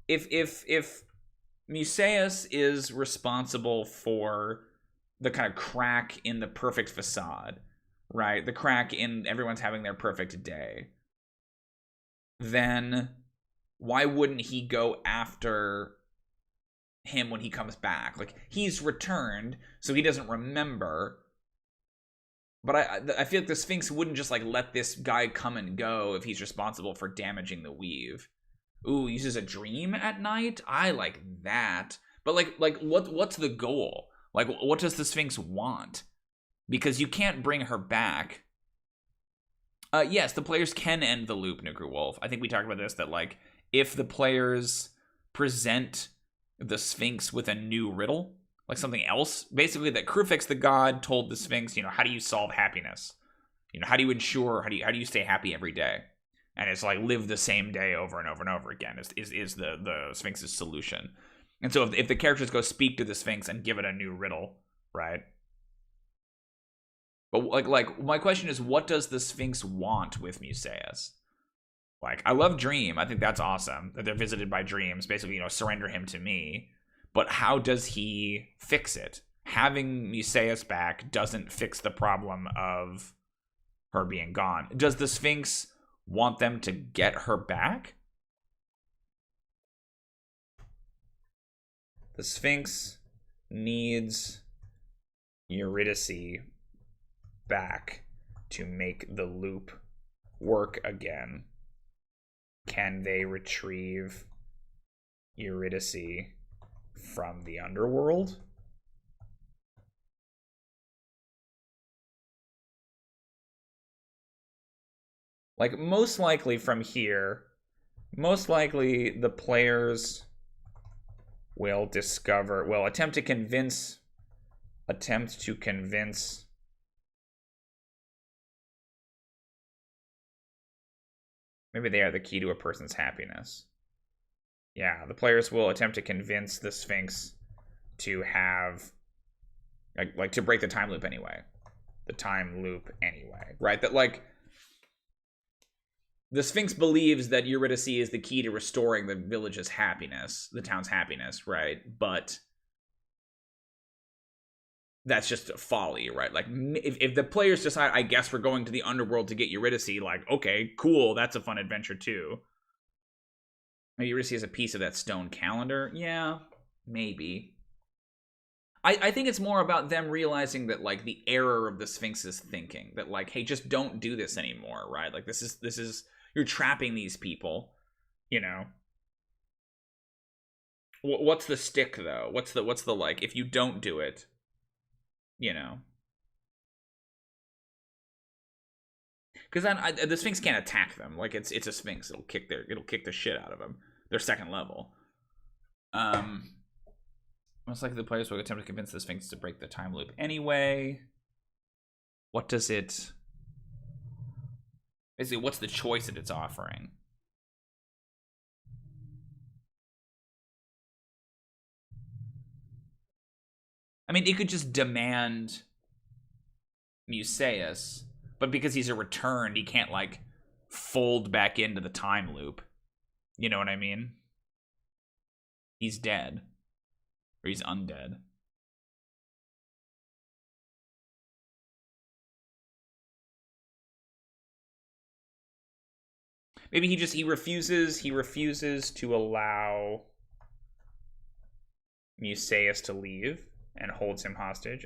if Musaeus is responsible for the kind of crack in the perfect facade, right? The crack in everyone's having their perfect day, then why wouldn't he go after him when he comes back? Like, he's returned, so he doesn't remember. But I feel like the Sphinx wouldn't just, like, let this guy come and go if he's responsible for damaging the weave. Ooh, uses a dream at night? I like that. But, like what's the goal? Like, what does the Sphinx want? Because you can't bring her back. Yes, the players can end the loop, Nuclear Wolf. I think we talked about this, that, like, if the players present the Sphinx with a new riddle, like something else, basically that Crufix the god told the Sphinx, you know, how do you solve happiness? You know, how do you ensure, how do you stay happy every day? And it's like, live the same day over and over and over again is the Sphinx's solution. And so if the characters go speak to the Sphinx and give it a new riddle, right? But like my question is, what does the Sphinx want with Musaeus? Like, I love Dream. I think that's awesome that they're visited by dreams. Basically, you know, surrender him to me. But how does he fix it? Having Musaeus back doesn't fix the problem of her being gone. Does the Sphinx want them to get her back? The Sphinx needs Eurydice back to make the loop work again. Can they retrieve Eurydice from the Underworld? Like, most likely from here, most likely the players will attempt to convince maybe they are the key to a person's happiness. Yeah, the players will attempt to convince the Sphinx to have, like to break the time loop anyway. The time loop anyway, right? That, like, the Sphinx believes that Eurydice is the key to restoring the village's happiness, the town's happiness, right? But that's just folly, right? Like, if the players decide, I guess we're going to the Underworld to get Eurydice, like, okay, cool, that's a fun adventure too. Maybe Eurydice is a piece of that stone calendar. Yeah, maybe. I think it's more about them realizing that, like, the error of the Sphinx's thinking. That, like, hey, just don't do this anymore, right? Like, this is you're trapping these people, you know? What's the stick, though? What's the like, if you don't do it, you know? Because then the Sphinx can't attack them. Like, it's a Sphinx. It'll kick the shit out of them. They're second level. Most likely the players will attempt to convince the Sphinx to break the time loop anyway. What does it... Basically, what's the choice that it's offering? I mean, it could just demand Musaeus, but because he's a returned, he can't, like, fold back into the time loop. You know what I mean? He's dead. Or he's undead. Maybe he refuses to allow Musaeus to leave and holds him hostage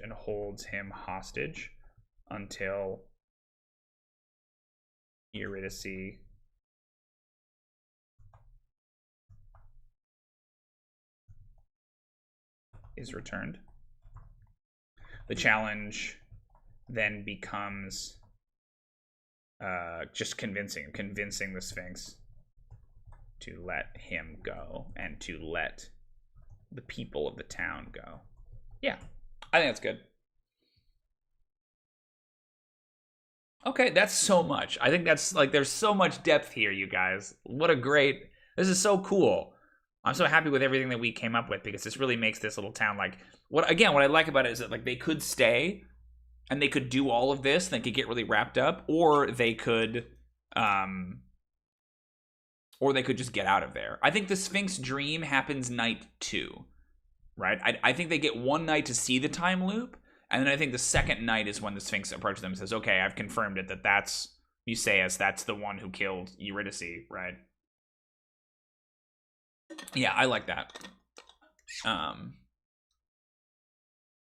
until Eurydice is returned. The challenge then becomes just convincing the Sphinx to let him go and to let the people of the town go. Yeah, I think that's good. Okay, that's so much. I think that's like, there's so much depth here, you guys. What a great, this is so cool. I'm so happy with everything that we came up with, because this really makes this little town like, what I like about it is that like they could stay and they could do all of this, and they could get really wrapped up, or they could just get out of there. I think the Sphinx dream happens night 2, right? I think they get one night to see the time loop, and then I think the second night is when the Sphinx approaches them and says, okay, I've confirmed it, that's Musaeus, that's the one who killed Eurydice, right? Yeah, I like that.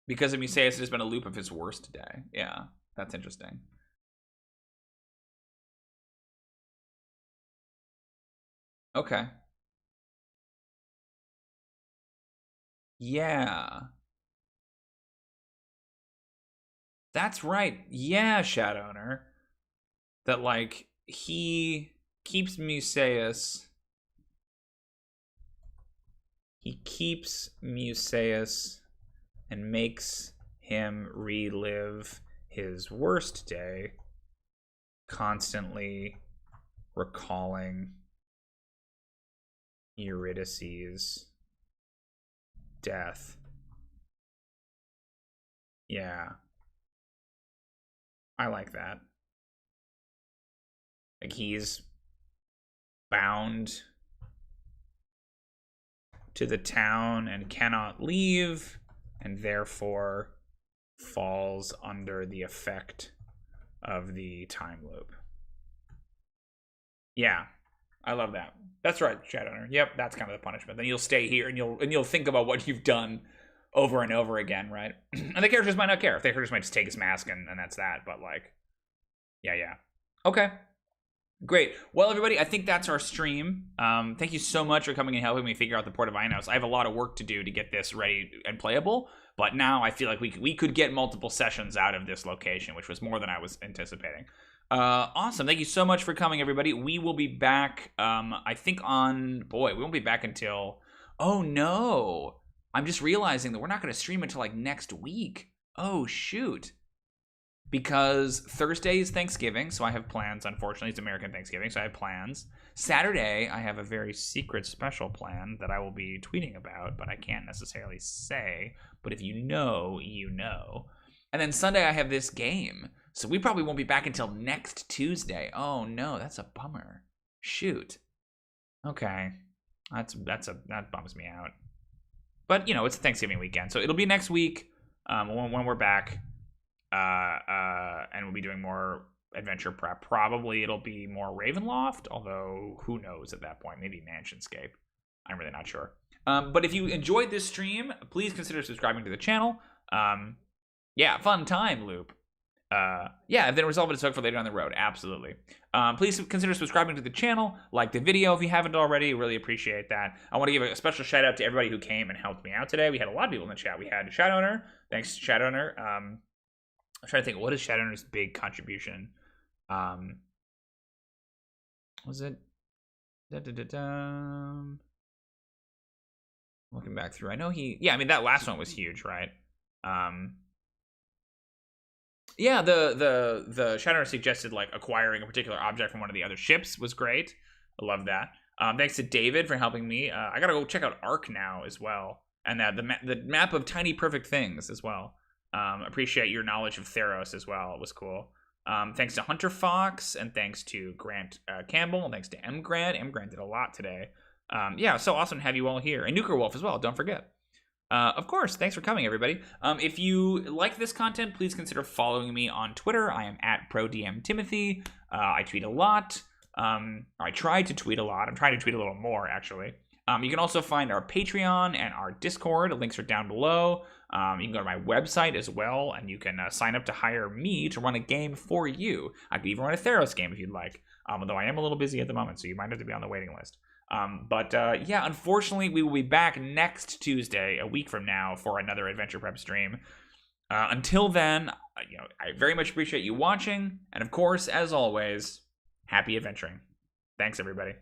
Because of Musaeus, it has been a loop of his worst day. Yeah, that's interesting. Okay. Yeah. That's right. Yeah, Shadowner. That, like, he keeps Musaeus. He keeps Musaeus and makes him relive his worst day, constantly recalling Eurydice's death. Yeah. I like that. Like, he's bound to the town and cannot leave, and therefore falls under the effect of the time loop. Yeah, I love that. That's right, Shadowrunner. Yep, that's kind of the punishment. Then you'll stay here and you'll think about what you've done over and over again, right? And the characters might not care. The characters might just take his mask and that's that. But like, yeah. Okay. Great. Well, everybody, I think that's our stream. Thank you so much for coming and helping me figure out the Port of Inos. I have a lot of work to do to get this ready and playable, but now I feel like we could get multiple sessions out of this location, which was more than I was anticipating. Awesome. Thank you so much for coming, everybody. We will be back, I think we won't be back until, oh no. I'm just realizing that we're not going to stream until like next week. Oh, shoot. Because Thursday is Thanksgiving, so I have plans. Unfortunately, it's American Thanksgiving, so I have plans. Saturday, I have a very secret special plan that I will be tweeting about, but I can't necessarily say. But if you know, you know. And then Sunday, I have this game. So we probably won't be back until next Tuesday. Oh, no, that's a bummer. Shoot. Okay. That bums me out. But, you know, it's a Thanksgiving weekend, so it'll be next week when we're back. And we'll be doing more adventure prep. Probably it'll be more Ravenloft, although who knows at that point. Maybe Mansionscape. I'm really not sure. But if you enjoyed this stream, please consider subscribing to the channel. Yeah, fun time, Loop. Yeah, and then resolve it for later on the road. Absolutely. Please consider subscribing to the channel. Like the video if you haven't already. Really appreciate that. I want to give a special shout out to everybody who came and helped me out today. We had a lot of people in the chat. We had Shadowner. Thanks, Shadowner. I'm trying to think, what is Shadowner's big contribution? Was it? Looking back through, I know I mean, that last one was huge, right? Yeah, the Shadowner suggested like acquiring a particular object from one of the other ships was great. I love that. Thanks to David for helping me. I gotta go check out Ark now as well, and the map of Tiny Perfect Things as well. Appreciate your knowledge of Theros as well. It was cool. Thanks to Hunter Fox, and thanks to Grant Campbell, and thanks to M Grant. M Grant did a lot today. Yeah, so awesome to have you all here. And Nuker Wolf as well, don't forget. Of course, thanks for coming, everybody. If you like this content, please consider following me on Twitter. I am at ProDM Timothy. I tweet a lot. I try to tweet a lot. I'm trying to tweet a little more, actually. You can also find our Patreon and our Discord. Links are down below. You can go to my website as well, and you can sign up to hire me to run a game for you. I could even run a Theros game if you'd like, although I am a little busy at the moment, so you might have to be on the waiting list. Yeah, unfortunately, we will be back next Tuesday, a week from now, for another Adventure Prep stream. Until then, I very much appreciate you watching, and of course, as always, happy adventuring. Thanks, everybody.